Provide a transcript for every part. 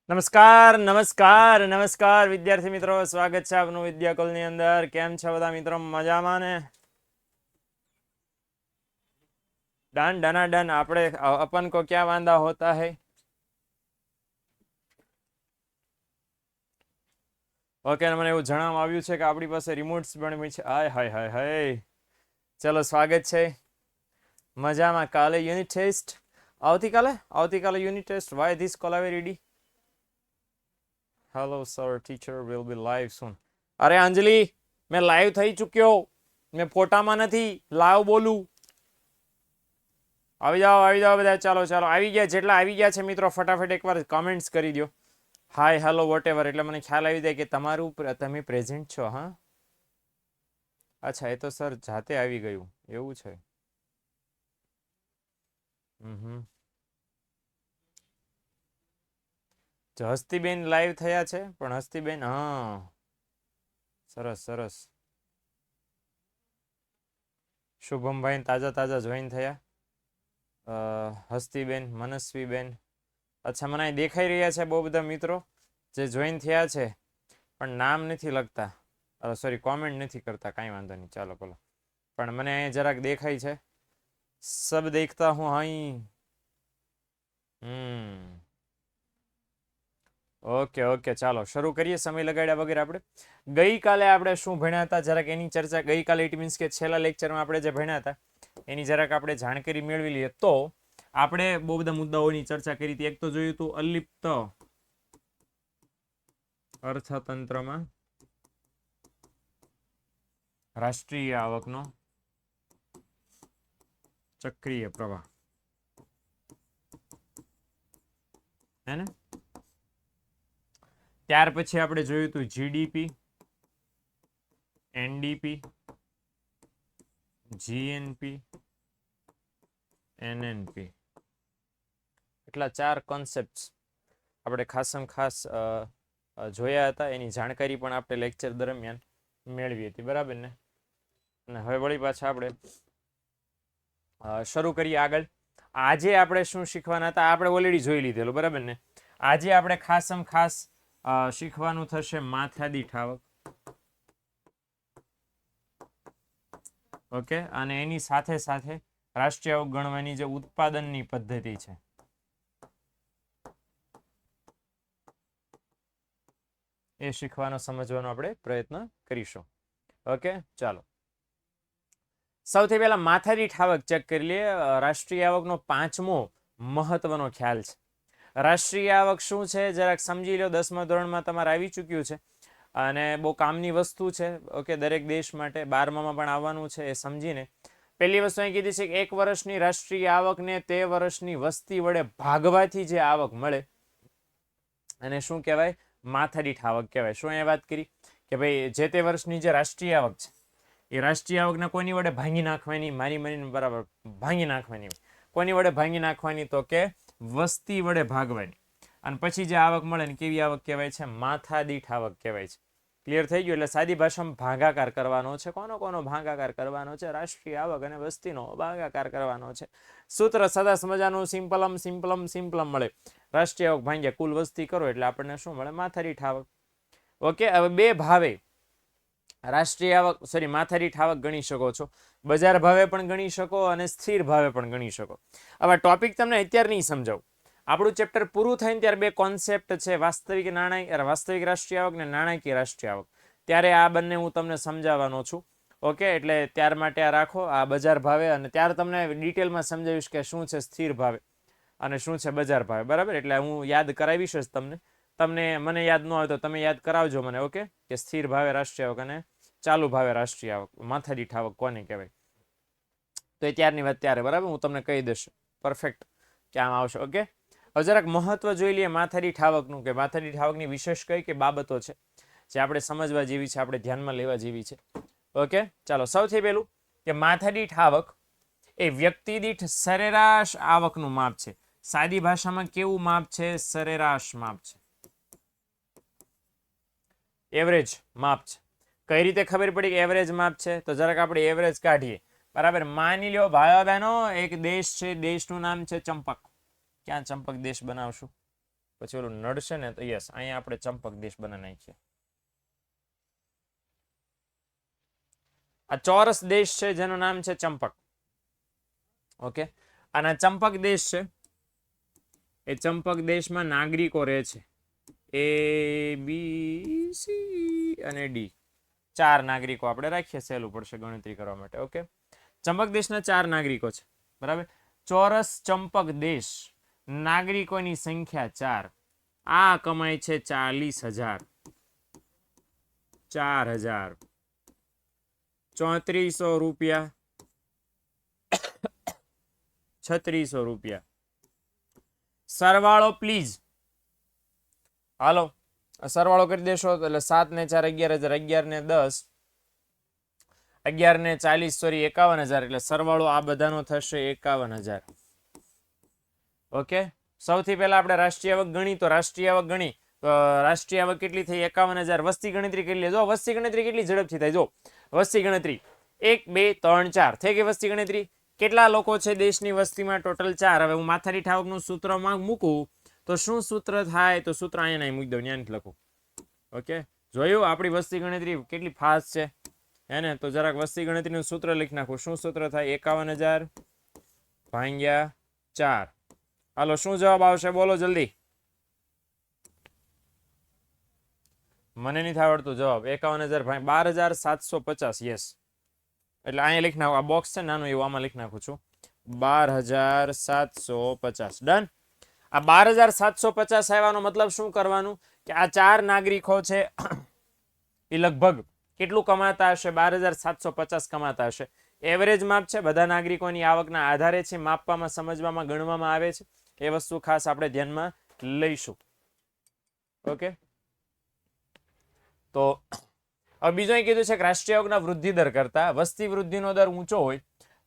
નમસ્કાર નમસ્કાર નમસ્કાર વિદ્યાર્થી મિત્રો, સ્વાગત છે આપનું વિદ્યાકુલની અંદર. કેમ છે બધા મિત્રો? મજામાં ને? ડન ડના ડન. આપણે अपन को क्या वांदा होता है? ઓકે, મને એવું જણાવવામાં આવ્યું છે કે આપણી પાસે રિમોટ્સ પણ છે. હાય હાય હાય હાય. ચલો, સ્વાગત છે. મજામાં. કાલે યુનિટ ટેસ્ટ, આવતીકાલે unit test. Why this call આવે ready? Hello sir, teacher will be live soon. અરે અંજલિ, મેં લાઈવ થઈ ચૂક્યો. મેં ફોટામાં નથી, લાઈવ બોલું. આવી જાઓ બધા. ચાલો આવી ગયા. જેટલા આવી ગયા છે મિત્રો, ફટાફટ એકવાર કમેન્ટ્સ કરી દો. હાય હેલો વોટ એવર, એટલે મને ખ્યાલ આવી જાય કે તમે પ્રેઝન્ટ છો. હા, અચ્છા, એ તો સર જાતે આવી ગયું એવું છે. હસ્તીબેન લાઈવ થયા છે, પણ હસ્તીબેન, હા, સરસ સરસ. શુભમભાઈ તાજા જોઈન થયા. હસ્તીબેન, મનસ્વીબેન, અચ્છા, મને અહીં દેખાઈ રહ્યા છે બહુ બધા મિત્રો જે જોઈન થયા છે, પણ નામ નથી લખતા. સોરી, કોમેન્ટ નથી કરતા. કાંઈ વાંધો નહીં, ચાલો બોલો. પણ મને અહીં જરાક દેખાય છે. સબ દેખતા હું અહીં. ઓકે, ચાલો શરૂ કરીએ સમય લગાડ્યા વગર. આપણે ગઈકાલે આપણે શું ભણ્યા હતા જરાક એની ચર્ચા. ગઈકાલે ઇટ મીન્સ કે છેલ્લા લેક્ચરમાં આપણે જે ભણ્યા હતા એની જરાક આપણે જાણકારી મેળવી લઈએ. તો આપણે બહુ બધા મુદ્દાઓની ચર્ચા કરી હતી. એક તો જોયું હતું અલિપ્ત અર્થતંત્રમાં રાષ્ટ્રીય આવકનો ચક્રીય પ્રવાહ, હે ને? ત્યાર પછી આપણે જોયું હતું જીડીપી, એનડીપી, જીએનપી, એનએનપી. એટલા 4 કોન્સેપ્ટ આપણે ખાસ જોયા હતા. એની જાણકારી પણ આપણે લેક્ચર દરમિયાન મેળવી હતી, બરાબર ને? અને હવે વળી પાછા આપણે શરૂ કરીએ આગળ. આજે આપણે શું શીખવાના હતા આપણે ઓલરેડી જોઈ લીધેલું, બરાબર ને? આજે આપણે ખાસ શીખવાનું થશે માથાદીઠ આવક. ઓકે, અને એની સાથે રાષ્ટ્રીય આવક ગણવાની જે ઉત્પાદનની પદ્ધતિ છે એ શીખવાનો, સમજવાનો આપણે પ્રયત્ન કરીશું. ઓકે, ચાલો. સૌથી પહેલા માથાદીઠ આવક ચેક કરી લઈએ. રાષ્ટ્રીય આવકનો 5મો મહત્વનો ખ્યાલ છે. રાષ્ટ્રીય આવક શું છે જરાક સમજી લો. 10મા ધોરણમાં તમારે આવી ચૂક્યું છે અને બહુ કામની વસ્તુ છે. ઓકે, દરેક દેશ માટે 12મામાં પણ આવવાનું છે. એ સમજીને પહેલી વસ્તુ અહીં કીધી છે કે 1 વર્ષની રાષ્ટ્રીય આવકને તે વર્ષની વસ્તી વડે ભાગવાથી જે આવક મળે અને શું કહેવાય? માથાદીઠ આવક કહેવાય. શું એ વાત કરી કે ભાઈ જે તે વર્ષની જે રાષ્ટ્રીય આવક છે એ રાષ્ટ્રીય આવકને કોની વડે ભાંગી નાખવાની? મારીને બરાબર ભાંગી નાખવાની. કોની વડે ભાંગી નાખવાની? તો કે વસ્તી વડે ભાગવાની. અને પછી જે આવક મળે ને કેવી આવક કહેવાય છે? માથાદીઠ આવક કહેવાય છે. ક્લિયર થઈ ગયું? એટલે સાદી ભાષામાં ભાગાકાર કરવાનો છે. કોનો ભાગાકાર કરવાનો છે? રાષ્ટ્રીય આવક અને વસ્તીનો ભાગાકાર કરવાનો છે. સૂત્ર સરસ મજાનું સિમ્પલમ મળે. રાષ્ટ્રીય આવક ભાંગ્યા કુલ વસ્તી કરો એટલે આપણને શું મળે? માથાદીઠ આવક. ઓકે, હવે બે ભાવે રાષ્ટ્રીય આવક માથાદીઠ આવક ગણી શકો છો. બજાર ભાવે પણ ગણી શકો અને સ્થિર ભાવે પણ ગણી શકો. હવે ટોપિક તમને અત્યારે નહીં સમજાવું. આપણું ચેપ્ટર પૂરું થઈને ત્યારે 2 કોન્સેપ્ટ છે, વાસ્તવિક રાષ્ટ્રીય આવક અને નાણાકીય રાષ્ટ્રીય આવક. ત્યારે આ બંને હું તમને સમજાવવાનો છું. ઓકે, એટલે ત્યાર માટે આ રાખો, આ બજાર ભાવે, અને ત્યારે તમને ડિટેલમાં સમજાવીશ કે શું છે સ્થિર ભાવે અને શું છે બજાર ભાવે, બરાબર? એટલે હું યાદ કરાવીશ જ મને યાદ ન હોય તો તમે યાદ કરાવજો મને. ઓકે, કે સ્થિર ભાવે રાષ્ટ્રીય આવક અને ચાલુ ભાવે રાષ્ટ્રીય આવક, માથાદીઠ આવક કોને કહેવાય. તો એ ત્યારની વાત ત્યારે, બરાબર? હું તમને કહી દઈશ પરફેક્ટ કે આમ આવશે. ઓકે, હવે જરાક મહત્વ જોઈ લઈએ માથાદીઠ આવકનું, કે માથાદીઠ આવકની વિશેષ કઈ બાબતો છે જે આપણે સમજવા જેવી છે, આપણે ધ્યાનમાં લેવા જેવી છે. ઓકે, ચાલો. સૌથી પહેલું કે માથાદીઠ આવક એ વ્યક્તિ દીઠ સરેરાશ આવકનું માપ છે. સાદી ભાષામાં કેવું માપ છે? સરેરાશ માપ છે, એવરેજ માપ છે. કઈ રીતે ખબર પડી કે એવરેજ માપ છે? તો જરાક આપણે એવરેજ કાઢીએ, બરાબર? માની લો ભાઈઓ બહેનો, એક દેશ છે, દેશનું નામ છે ચંપક. ક્યાં ચંપક દેશ બનાવશું? પછી ઓલું નડશે ને તો યસ, અહીંયા આપણે ચંપક દેશ બનાવી નાખીએ. આ ચોરસ દેશ છે જેનું નામ છે ચંપક. ઓકે, અને ચંપક દેશ છે એ ચંપક દેશમાં નાગરિકો રહે છે A B C અને D. 4 નાગરિકો આપણે રાખીએ, સહેલું પડશે ગણતરી કરવા માટે. ઓકે, ચંપક દેશના 4 નાગરિકો છે, બરાબર. ચોરસ ચંપક દેશ, નાગરિકોની સંખ્યા 4. આ કમાય છે 40,000, 4,000, 3400 રૂપિયા, 3600 રૂપિયા. સરવાળો પ્લીઝ, હાલો સરવાળો કરી દેશો એટલે 7 ને 4 11,000, 11 ને 10 11 ને 40 સોરી 51,000, એટલે સરવાળો આ બધાનો થશે 51,000. ઓકે, સૌથી પહેલા આપણે રાષ્ટ્રીય આવક ગણી, તો રાષ્ટ્રીય આવક ગણી તો રાષ્ટ્રીય આવક કેટલી થઈ? 51,000. વસ્તી ગણતરી કરી લેજો. વસ્તી ગણતરી કેટલી ઝડપથી થાય જો. વસ્તી ગણતરી 1 2 3 4 થઈ ગઈ વસ્તી ગણતરી. કેટલા લોકો છે દેશની વસ્તીમાં? ટોટલ 4. હવે હું માથાદીઠ આવકનું સૂત્રમાં મૂકું તો શું સૂત્ર થાય? તો સૂત્ર અહીંયા નહીં મૂકી દઉં, ત્યાં નથી લખું. ઓકે, જોયું આપણી વસ્તી ગણતરી કેટલી ફાસ્ટ છે હે ને? તો જરાક વસ્તી ગણતરીનું સૂત્ર લખી નાખું. શું સૂત્ર થાય? 51,000 ભાગ્યા 4. હાલો શું જવાબ આવશે બોલો જલ્દી, મને નથી આવડતું જવાબ. 51,000 12,750. યસ, એટલે અહીંયા લખી નાખું. આ બોક્સ છે નાનું એવું, આમાં લખી નાખું છું 12,750. ડન. આ 12,750 આવ્યાનો મતલબ શું કરવાનું કે આ 4 નાગરિકો છે એ લગભગ કેટલું કમાતા હશે? 12,750 કમાતા હશે. એવરેજ માપ છે, બધા નાગરિકોની આવકના આધારે છે, માપવામાં સમજવામાં ગણવામાં આવે છે. એ વસ્તુ ખાસ આપણે ધ્યાનમાં લઈશું. ઓકે, તો હવે બીજું એ કીધું છે કે રાષ્ટ્રીય આવકના વૃદ્ધિ દર કરતા વસ્તી વૃદ્ધિનો દર ઊંચો હોય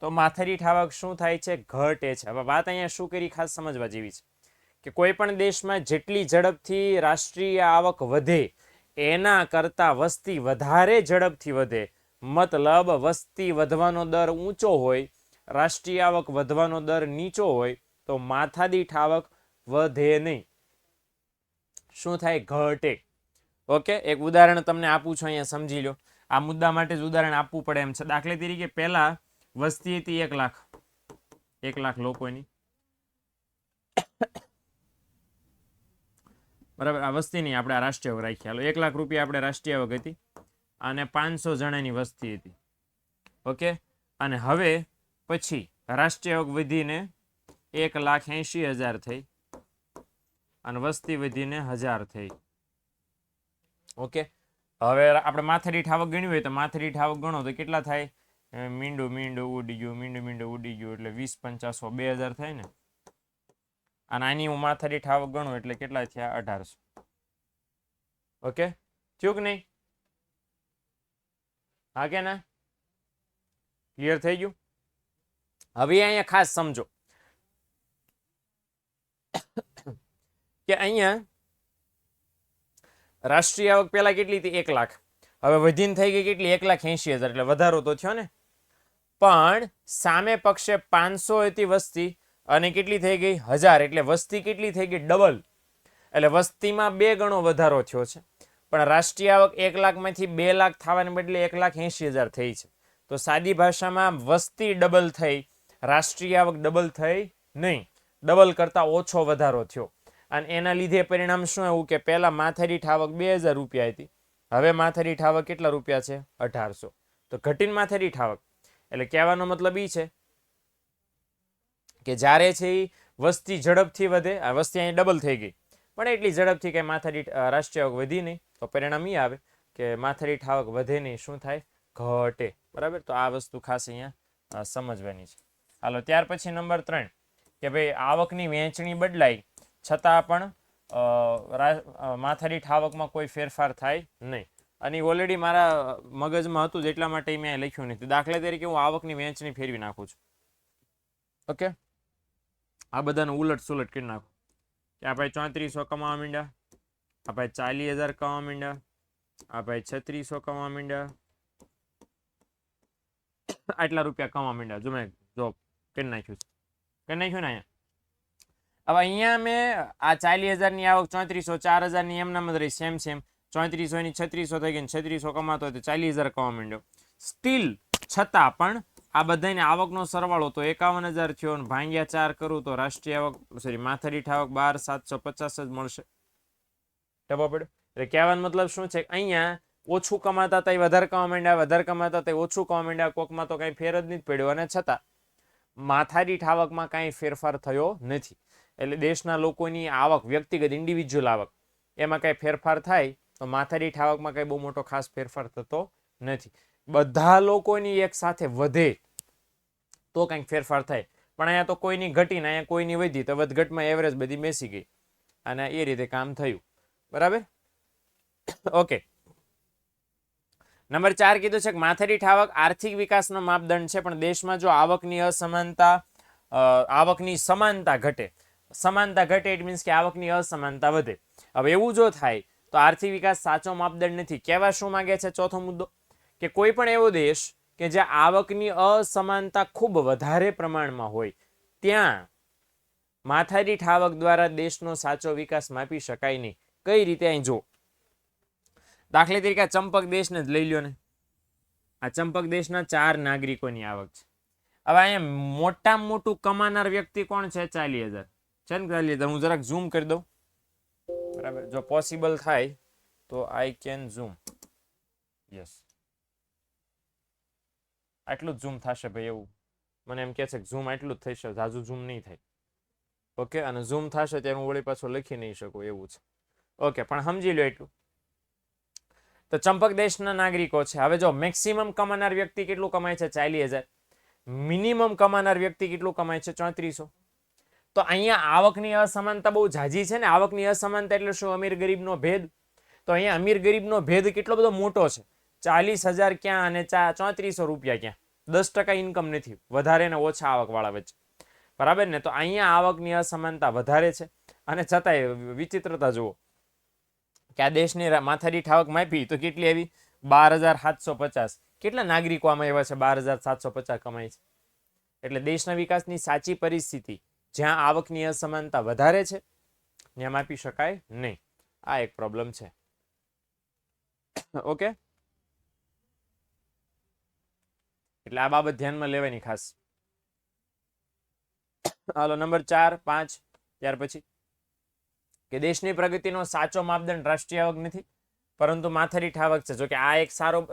તો માથાદીઠ આવક શું થાય છે? ઘટે છે. હવે વાત અહીંયા શું કરી ખાસ સમજવા જેવી છે કે કોઈ પણ દેશમાં જેટલી ઝડપથી રાષ્ટ્રીય આવક વધે એના કરતા વસ્તી વધારે ઝડપથી વધે, મતલબ વસ્તી વધવાનો દર ઊંચો હોય, રાષ્ટ્રીય આવક વધવાનો દર નીચો હોય તો માથાદીઠ આવક વધે નહીં. શું થાય? ઘટે. ઓકે, એક ઉદાહરણ તમને આપું છું, અહીંયા સમજી લો. આ મુદ્દા માટે જ ઉદાહરણ આપવું પડે એમ છે. દાખલા તરીકે પહેલા વસ્તી હતી 1 લાખ, 1 લાખ લોકોની, બરાબર. આ વસ્તી નહીં, આપણે આ રાષ્ટ્રીય આવક રાખી. હાલો 1 લાખ રૂપિયા આપણે રાષ્ટ્રીય આવક હતી અને 500 જણાની વસ્તી હતી. ઓકે, અને હવે પછી રાષ્ટ્રીય આવક વધીને 1,80,000 થઈ અને વસ્તી વધીને 1000 થઈ. ઓકે, હવે આપણે માથાદીઠ આવક ગણવી હોય તો માથાદીઠ આવક ગણો તો કેટલા થાય? મીંડું મીંડું ઉડી ગયું, મીંડું મીંડું ઉડી ગયું, એટલે 20 50 2000 થાય ને. અને આની હું માથાદીઠ આવક ગણું એટલે કેટલા થયા? 1800. ઓકે, થયું કે નહીં? હા કે ના? ક્લિયર થઈ ગયું? હવે અહીંયા ખાસ સમજો કે અહીંયા રાષ્ટ્રીય આવક પહેલા કેટલી હતી? 1 લાખ. હવે વધીને થઈ ગઈ કેટલી? 1,80,000, એટલે વધારો તો થયો ને. પણ સામે પક્ષે 500 હતી વસ્તી અને કેટલી થઈ ગઈ? 1000, એટલે વસ્તી કેટલી થઈ ગઈ? ડબલ. એટલે વસ્તીમાં 2 ગણો વધારો થયો છે. પણ રાષ્ટ્રીય આવક 1 લાખમાંથી 2 લાખ થવાને બદલે 1,80,000 થઈ છે. તો સાદી ભાષામાં વસ્તી ડબલ થઈ, રાષ્ટ્રીય આવક ડબલ થઈ નહીં, ડબલ કરતા ઓછો વધારો થયો. અને એના લીધે પરિણામ શું આવ્યું કે પહેલા માથાદીઠ આવક 2,000 રૂપિયા હતી, હવે માથાદીઠ આવક કેટલા રૂપિયા છે? 1800. તો ઘટીને માથાદીઠ આવક. એટલે કહેવાનો મતલબ એ છે કે જ્યારે છે એ વસ્તી ઝડપથી વધે, આ વસ્તી અહીં ડબલ થઈ ગઈ પણ એટલી ઝડપથી કે માથાદીઠ રાષ્ટ્રીય આવક વધી નહીં, તો પરિણામ એ આવે કે માથાદીઠ આવક વધે નહીં, શું થાય? ઘટે. બરાબર, તો આ વસ્તુ ખાસ અહીંયા સમજવાની છે. હાલો ત્યાર પછી નંબર 3 કે ભાઈ આવકની વહેંચણી બદલાય છતાં પણ માથાદીઠ આવકમાં કોઈ ફેરફાર થાય નહીં. અને ઓલરેડી મારા મગજમાં હતું જ એટલા માટે મેં લખ્યું નથી. દાખલા તરીકે હું આવકની વહેંચણી ફેરવી નાખું છું. ઓકે, આ બધાનું ઉલટ સુલટ કરી નાખું કે આ ભાઈ 3400 કમાવા માંડ્યા, આ ભાઈ 40,000 કમાવા માંડ્યા, આ ભાઈ 3600 કમાવા માંડ્યા, આટલા રૂપિયા કમાવા માંડ્યા. જો મેં જોબ કરી નાખ્યું છે, કરી નાખ્યું ને અહીંયા. હવે અહીંયા મેં આ 40,000ની આવક 3400, 4,000ની એમનામ જ રહી સેમ 3400 ની 3600 થઈ ગઈ, 3600 કમાતો હોય તો 40,000 કમાવા માંડ્યો. સ્ટીલ છતાં પણ આ બધાની આવકનો સરવાળો તો 51,000 થયો અને ભાંગ્યા 4 કરું તો રાષ્ટ્રીય આવક માથાદીઠ આવક 12,750 જ મળશે. ટપો પડ્યો. એટલે કહેવાનો મતલબ શું છે? અહીંયા ઓછું કમાતા હતા વધારે કમાવા માંડ્યા, વધારે કમાતા હતા ઓછું કમાવા માંડ્યા, કોકમાં તો કઈ ફેર જ નહીં પડ્યો અને છતાં માથાદીઠ આવકમાં કાંઈ ફેરફાર થયો નથી. એટલે દેશના લોકોની આવક, વ્યક્તિગત ઇન્ડિવિજ્યુઅલ આવક, એમાં કાંઈ ફેરફાર થાય તો માથાદીઠ આવકમાં કાંઈ બહુ મોટો ખાસ ફેરફાર થતો નથી. બધા લોકોની એક સાથે વધે તો કંઈક ફેરફાર થાય, પણ અહીંયા તો કોઈની ઘટીને અહીંયા કોઈની વધી તો વધઘટમાં એવરેજ બધી બેસી ગઈ અને એ રીતે કામ થયું. બરાબર? ઓકે. નંબર 4 કીધું છે કે માથાદીઠ આવક આર્થિક વિકાસનો માપદંડ છે, પણ દેશમાં જો આવકની સમાનતા ઘટે, સમાનતા ઘટે ઇટ મીન્સ કે આવકની અસમાનતા વધે. હવે એવું જો થાય તો આર્થિક વિકાસ સાચો માપદંડ નથી. કહેવા શું માંગે છે? ચોથો મુદ્દો કે કોઈ પણ એવો દેશ કે જ્યાં આવકની અસમાનતા ખૂબ વધારે પ્રમાણમાં હોય ત્યાં માથાદીઠ આવક દ્વારા દેશનો સાચો વિકાસ માપી શકાય નહીં. કઈ રીતે? અહીં જો દાખલા તરીકે ચંપક દેશને જ લઈ લ્યો ને. આ ચંપક દેશના 4 નાગરિકોની આવક છે. હવે અહીંયા મોટામાં મોટું કમાનાર વ્યક્તિ કોણ છે? 40,000 છે ને. 40,000 હું જરાક ઝૂમ કરી દઉં. બરાબર? જો પોસિબલ થાય તો આઈ કેન ઝૂમ. યસ, આટલું જ ઝૂમ થશે ભાઈ. એવું મને એમ કહે છે કે ઝૂમ આટલું જ થશે, ઝાઝું ઝૂમ નહીં થાય. ઓકે, અને ઝૂમ થશે ત્યારે હું વળી પાછો લખી નહીં શકું એવું છે. ઓકે, પણ સમજી લો એટલું. તો ચંપક દેશના નાગરિકો છે. હવે જો મેક્સિમમ કમાનાર વ્યક્તિ કેટલું કમાય છે? 40,000. મિનિમમ કમાનાર વ્યક્તિ કેટલું કમાય છે? 3400. તો અહીંયા આવકની અસમાનતા બહુ ઝાઝી છે ને. આવકની અસમાનતા એટલે શું? અમીર ગરીબનો ભેદ. તો અહીંયા અમીર ગરીબનો ભેદ કેટલો બધો મોટો છે. 40,000 ક્યાં અને 3400 રૂપિયા ક્યાં? 10% ઇન્કમ નથી, વધારે ને ઓછા આવકવાળા વચ્ચે. બરાબર ને? તો અહીંયા આવકની અસમાનતા વધારે છે અને છતાંય વિચિત્રતા જુઓ કે આ દેશની માથાદીઠ આવક માપી તો કેટલી આવી? 12,750. કેટલા નાગરિકો આમાં એવા છે 12,750 કમાય છે? એટલે દેશના વિકાસની સાચી પરિસ્થિતિ જ્યાં આવકની અસમાનતા વધારે છે ત્યાં માપી શકાય નહીં. આ એક પ્રોબ્લેમ છે. ઓકે, એટલે આ બાબત ધ્યાનમાં લેવાની ખાસ. હાલો, નંબર 4, 5 ત્યાર પછી કે દેશની પ્રગતિનો સાચો માપદંડ રાષ્ટ્રીય આવક નથી પરંતુ માથાદીઠ આવક છે. જો કે આ એક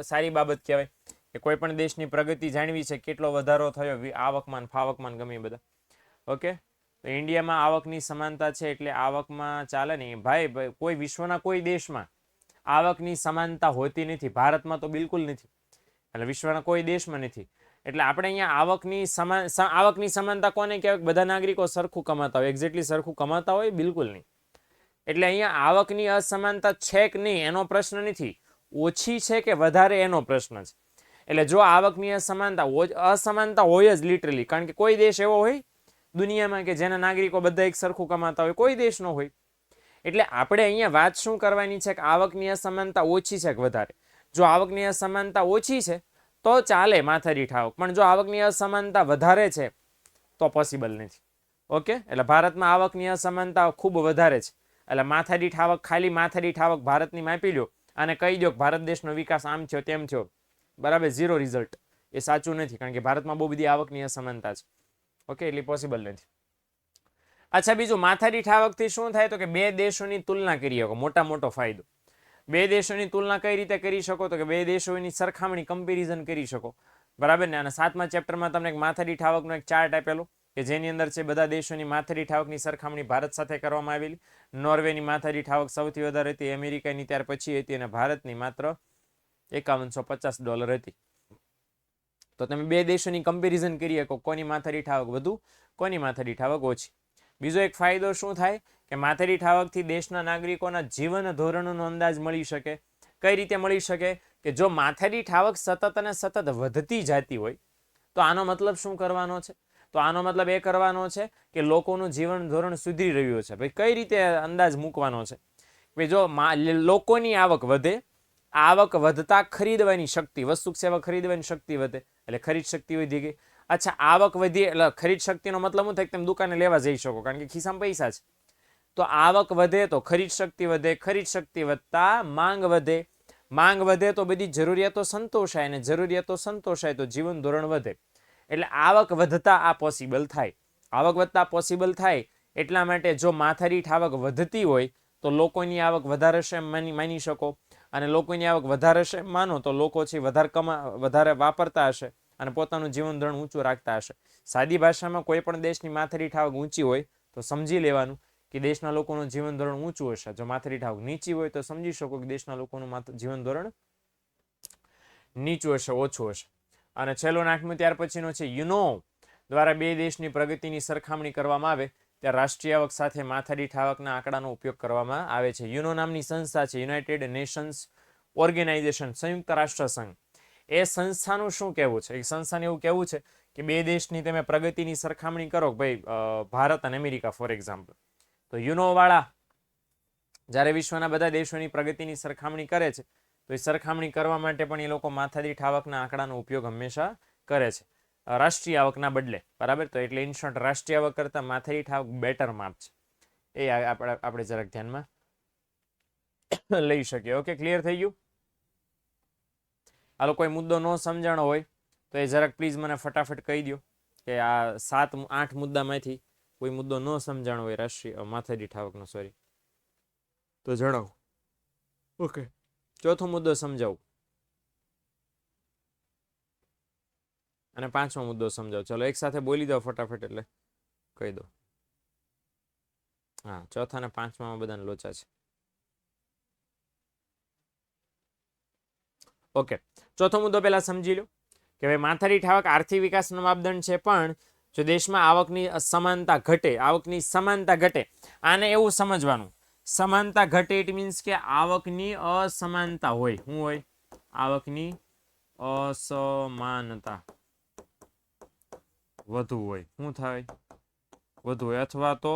સારી બાબત કહેવાય કે કોઈ પણ દેશની પ્રગતિ જાણવી છે, કેટલો વધારો થયો આવકમાન ફાવકમાન ગમે એ બધા. ઓકે, તો ઇન્ડિયામાં આવકની સમાનતા છે એટલે આવકમાં ચાલે નહીં ભાઈ. કોઈ વિશ્વના કોઈ દેશમાં આવકની સમાનતા હોતી નથી. ભારતમાં તો બિલકુલ નથી, એટલે વિશ્વના કોઈ દેશમાં નથી. એટલે આપણે અહીંયા આવકની સમાનતા કોને કહેવાય? બધા નાગરિકો સરખું કમાતા હોય, એક્ઝેક્ટલી સરખું કમાતા હોય? બિલકુલ નહીં. એટલે અહીંયા આવકની અસમાનતા છે કે નહીં એનો પ્રશ્ન નથી, ઓછી છે કે વધારે એનો પ્રશ્ન છે. એટલે જો આવકની અસમાનતા હોય જ લિટરલી, કારણ કે કોઈ દેશ એવો હોય દુનિયામાં કે જેના નાગરિકો બધા એક સરખું કમાતા હોય? કોઈ દેશ નો હોય. એટલે આપણે અહીંયા વાત શું કરવાની છે કે આવકની અસમાનતા ઓછી છે કે વધારે? જો આવકની અસમાનતા ઓછી છે તો ચાલે માથાદીઠ આવક, પણ જો આવકની અસમાનતા વધારે છે તો પોસિબલ નથી. ઓકે, એટલે ભારતમાં આવકની અસમાનતા ખૂબ વધારે છે એટલે માથાદીઠ આવક, ખાલી માથાદીઠ આવક ભારતની માપી લો અને કહી દો કે ભારત દેશનો વિકાસ આમ થયો તેમ થયો, બરાબર, ઝીરો રિઝલ્ટ. એ સાચું નથી, કારણ કે ભારતમાં બહુ બધી આવકની અસમાનતા છે. ઓકે, એટલે પોસિબલ નથી. અચ્છા, બીજું માથાદીઠ આવકથી શું થાય તો કે બે દેશોની તુલના કરી શકો. મોટો ફાયદો, બે દેશોની તુલના કઈ રીતે કરી શકો તો કે બે દેશોની સરખામણી, કમ્પેરિઝન કરી શકો. બરાબર ને? અને 7મા ચેપ્ટરમાં તમને એક માથાદીઠ આવકનો એક ચાર્ટ આપેલો કે જેની અંદર છે બધા દેશોની માથાદીઠ આવકની સરખામણી ભારત સાથે કરવામાં આવેલી. નોર્વેની માથાદીઠ આવક સૌથી વધારે હતી, અમેરિકાની ત્યાર પછી હતી અને ભારતની માત્ર $5150 હતી. તો તમે બે દેશોની કમ્પેરિઝન કરી શકો, કોની માથાદીઠ આવક વધુ, કોની માથાદીઠ આવક ઓછી. બીજો એક ફાયદો શું થાય કે માથાદીઠ આવકથી દેશના નાગરિકોના જીવન ધોરણનો અંદાજ મળી શકે. કઈ રીતે મળી શકે કે જો માથાદીઠ આવક સતત અને સતત વધતી જતી હોય તો આનો મતલબ શું કરવાનો છે? તો આનો મતલબ એ કરવાનો છે કે લોકોનું જીવન ધોરણ સુધરી રહ્યું છે. ભાઈ કઈ રીતે અંદાજ મૂકવાનો છે? ભાઈ જો લોકોની આવક વધે, આવક વધતા ખરીદવાની શક્તિ, વસ્તુ સેવા ખરીદવાની શક્તિ વધે એટલે ખરીદ શક્તિ વધી ગઈ. અચ્છા, આવક વધી એટલે ખરીદ શક્તિનો મતલબ શું થાય કે તમે દુકાને લેવા જઈ શકો કારણ કે ખિસ્સામાં પૈસા છે. તો આવક વધે તો ખરીદ શક્તિ વધે, ખરીદ શક્તિ વધતા માંગ વધે, માંગ વધે તો બધી જરૂરિયાતો સંતોષાય, અને જરૂરિયાતો સંતોષાય તો જીવન ધોરણ વધે. એટલે આવક વધતા આ પોસિબલ થાય. આવક વધતા પોસિબલ થાય એટલા માટે જો માથાદીઠ આવક વધતી હોય તો લોકોની આવક વધારે છે માની શકો, અને લોકોની આવક વધારે છે માનો તો લોકો છે વધારે વાપરતા હશે અને પોતાનું જીવન ધોરણ ઊંચું રાખતા હશે. સાદી ભાષામાં કોઈ પણ દેશની માથાદીઠ આવક ઊંચી હોય તો સમજી લેવાનું કે દેશના લોકોનું જીવન ધોરણ ઊંચું હશે. જો માથાદીઠ આવક નીચી હોય તો સમજી શકો કે દેશના લોકોનું જીવન ધોરણ નીચું હશે, ઓછું હશે. અને છેલ્લું 8મું ત્યાર પછીનો છે યુનો દ્વારા બે દેશની પ્રગતિની સરખામણી કરવામાં આવે ત્યારે રાષ્ટ્રીય આવક સાથે માથાદીઠ આવકના આંકડાનો ઉપયોગ કરવામાં આવે છે. યુનો નામની સંસ્થા છે, યુનાઇટેડ નેશન્સ ઓર્ગેનાઇઝેશન, સંયુક્ત રાષ્ટ્ર સંઘ. એ સંસ્થાનું શું કહેવું છે? એ સંસ્થાને એવું કહેવું છે કે બે દેશની તમે પ્રગતિની સરખામણી કરો, ભાઈ ભારત અને અમેરિકા ફોર એક્ઝામ્પલ, તો યુનો વાળા જ્યારે વિશ્વના બધા દેશોની પ્રગતિની સરખામણી કરે છે તો એ સરખામણી કરવા માટે પણ એ લોકો માથાદીઠ આવકના આંકડાનો ઉપયોગ હંમેશા કરે છે રાષ્ટ્રીય આવકના બદલે. બરાબર, તો એટલે ઇન શોર્ટ રાષ્ટ્રીય આવક કરતાં માથાદીઠ આવક બેટર માપ છે. એ આપણે જરાક ધ્યાનમાં લઈ શકીએ. ઓકે, ક્લિયર થઈ ગયું? હાલો, કોઈ મુદ્દો ન સમજાણો હોય તો એ જરાક પ્લીઝ મને ફટાફટ કહી દો કે આ 7-8 મુદ્દામાંથી કોઈ મુદ્દો ન સમજાણો હોય રાષ્ટ્રીય માથાદીઠ આવકનો, સોરી, તો જણાવો. ઓકે, ચોથો મુદ્દો સમજાવું અને 5મો મુદ્દો સમજાવો. ચલો એક સાથે બોલી દો ફટાફટ એટલે કહી દો. હા, ચોથા અને 5મામાં બધાને લોચા છે. ઓકે, ચોથો મુદ્દો પહેલા સમજી લો કે ભાઈ માથાદીઠ આવક આર્થિક વિકાસનો માપદંડ છે, પણ જો દેશમાં આવકની અસમાનતા ઘટે, આવકની સમાનતા ઘટે, આને એવું સમજવાનું સમાનતા ઘટે ઇટ મીન્સ કે આવકની અસમાનતા હોય. શું હોય? આવકની અસમાનતા વધુ હોય. શું થાય? વધુ હોય. અથવા તો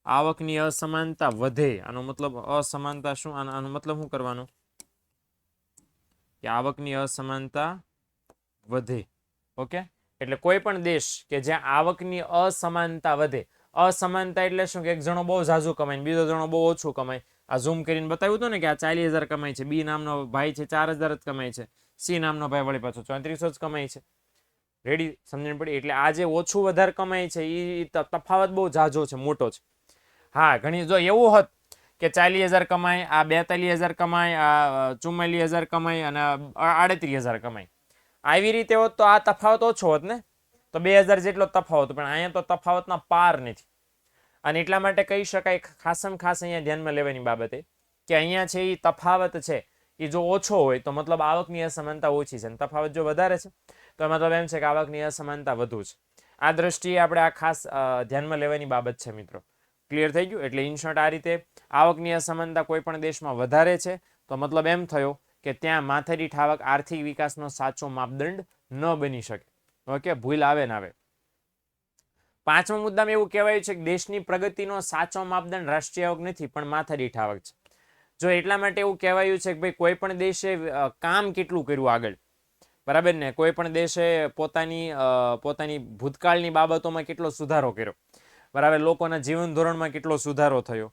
આવકની અસમાનતા વધે. આનો મતલબ અસમાનતા શું? આનો મતલબ શું કરવાનો કે આવકની અસમાનતા વધે. ઓકે, એટલે કોઈ પણ દેશ કે જ્યાં આવકની અસમાનતા વધે, અસમાનતા એટલે શું કે એક જણો બહુ ઝાઝું કમાય, બીજો જણો બહુ ઓછું કમાય. આ ઝૂમ કરીને બતાવ્યું હતું ને કે આ 40,000 કમાય છે, બી નામનો ભાઈ છે 4,000 જ કમાય છે, સી નામનો ભાઈ વળી પાછો 3400 જ કમાય છે. રેડી? સમજણ પડી? એટલે આ જે ઓછું વધારે કમાય છે એ તફાવત બહુ ઝાઝો છે, મોટો છે. હા, ઘણી જો એવું હોત કે 40,000 કમાય, આ 42,000 કમાય, આ 44,000 કમાય અને 38,000 કમાય, આવી રીતે હોત તો આ તફાવત ઓછો હોત ને, તો 2,000 જેટલો તફાવત. પણ અહીંયા તો તફાવતના પાર નથી. અને એટલા માટે કહી શકાય ખાસમ ખાસ અહીંયા ધ્યાનમાં લેવાની બાબત કે અહીંયા છે એ તફાવત છે એ જો ઓછો હોય તો મતલબ આવકની અસમાનતા ઓછી છે, અને તફાવત જો વધારે છે તો મતલબ એમ છે કે આવકની અસમાનતા વધુ છે. આ દ્રષ્ટિએ આપણે આ ખાસ ધ્યાનમાં લેવાની બાબત છે મિત્રો. ક્લિયર થઈ ગયું? એટલે ઇન શોર્ટ આ રીતે આવકની અસમાનતા કોઈ પણ દેશમાં વધારે છે તો મતલબ એમ થયો કે ત્યાં માથાદીઠ આવક આર્થિક વિકાસનો સાચો માપદંડ ન બની શકે. ઓકે, ભૂલ આવે ને આવે. 5મા મુદ્દામાં એવું કહેવાય છે કે દેશની પ્રગતિનો સાચો માપદંડ રાષ્ટ્રીય આવક નથી પણ માથાદીઠ આવક છે. જો એટલા માટે એવું કહેવાયું છે કે ભાઈ કોઈ પણ દેશે કામ કેટલું કર્યું આગળ, બરાબર ને, કોઈ પણ દેશે પોતાની ભૂતકાળની બાબતોમાં કેટલો સુધારો કર્યો, બરાબર, લોકોના જીવન ધોરણમાં કેટલો સુધારો થયો,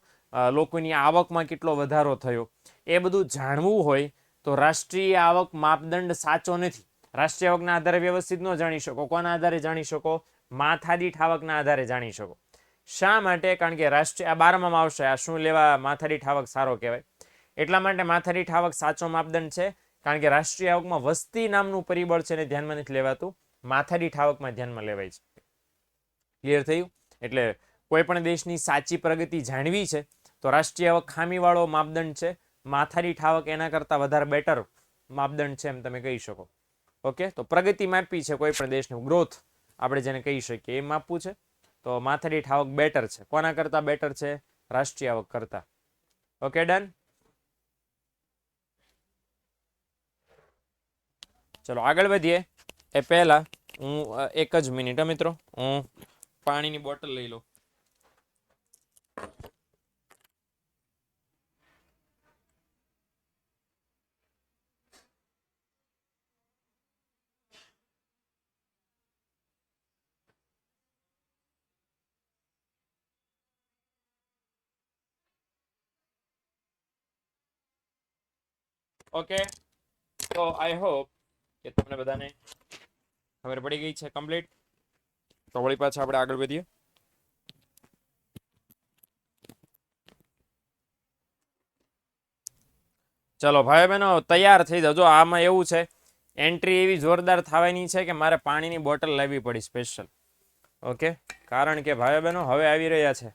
લોકોની આવકમાં કેટલો વધારો થયો, એ બધું જાણવું હોય તો રાષ્ટ્રીય આવક માપદંડ સાચો નથી. રાષ્ટ્રીય આવકના આધારે વ્યવસ્થિત ન જાણી શકો. કોના આધારે જાણી શકો? માથાદીઠ આવકના આધારે જાણી શકો. શા માટે? કારણ કે રાષ્ટ્રીય આ 12માં આવશે, આ શું લેવા માથાદીઠ આવક સારો કહેવાય. એટલા માટે માથાદીઠ આવક સાચો માપદંડ છે, કારણ કે રાષ્ટ્રીય આવકમાં વસ્તી નામનું પરિબળ છે ને ધ્યાનમાં નથી લેવાતું, માથાદીઠ આવકમાં ધ્યાનમાં લેવાય છે. ક્લિયર થયું? એટલે કોઈ પણ દેશની સાચી પ્રગતિ જાણવી છે તો રાષ્ટ્રીય આવક ખામીવાળો માપદંડ છે, માથાદીઠ આવક એના કરતાં વધારે બેટર માપદંડ છે એમ તમે કહી શકો. ઓકે, તો પ્રગતિ માપવી છે કોઈ પણ દેશનું, ગ્રોથ આપણે જેને કહી શકીએ એ માપવું છે તો માથાદીઠ આવક બેટર છે. કોના કરતાં બેટર છે? રાષ્ટ્રીય આવક કરતાં. Okay, done. ચલો આગળ વધીએ એ પહેલા હું એક જ મિનિટ મિત્રો, હું પાણીની બોટલ લઈ લઉં. ઓકે, તો આઈ હોપ કે તમને બધાને ખબર પડી ગઈ છે કમ્પ્લીટ. તો વળી પાછા આપણે આગળ વધીએ. ચલો ભાઈ બહેનો તૈયાર થઈ જાઓ. જો આમાં એવું છે, એન્ટ્રી એવી જોરદાર થવાની છે કે મારે પાણીની બોટલ લાવવી પડી સ્પેશિયલ. ઓકે, કારણ કે ભાઈ બહેનો હવે આવી રહ્યા છે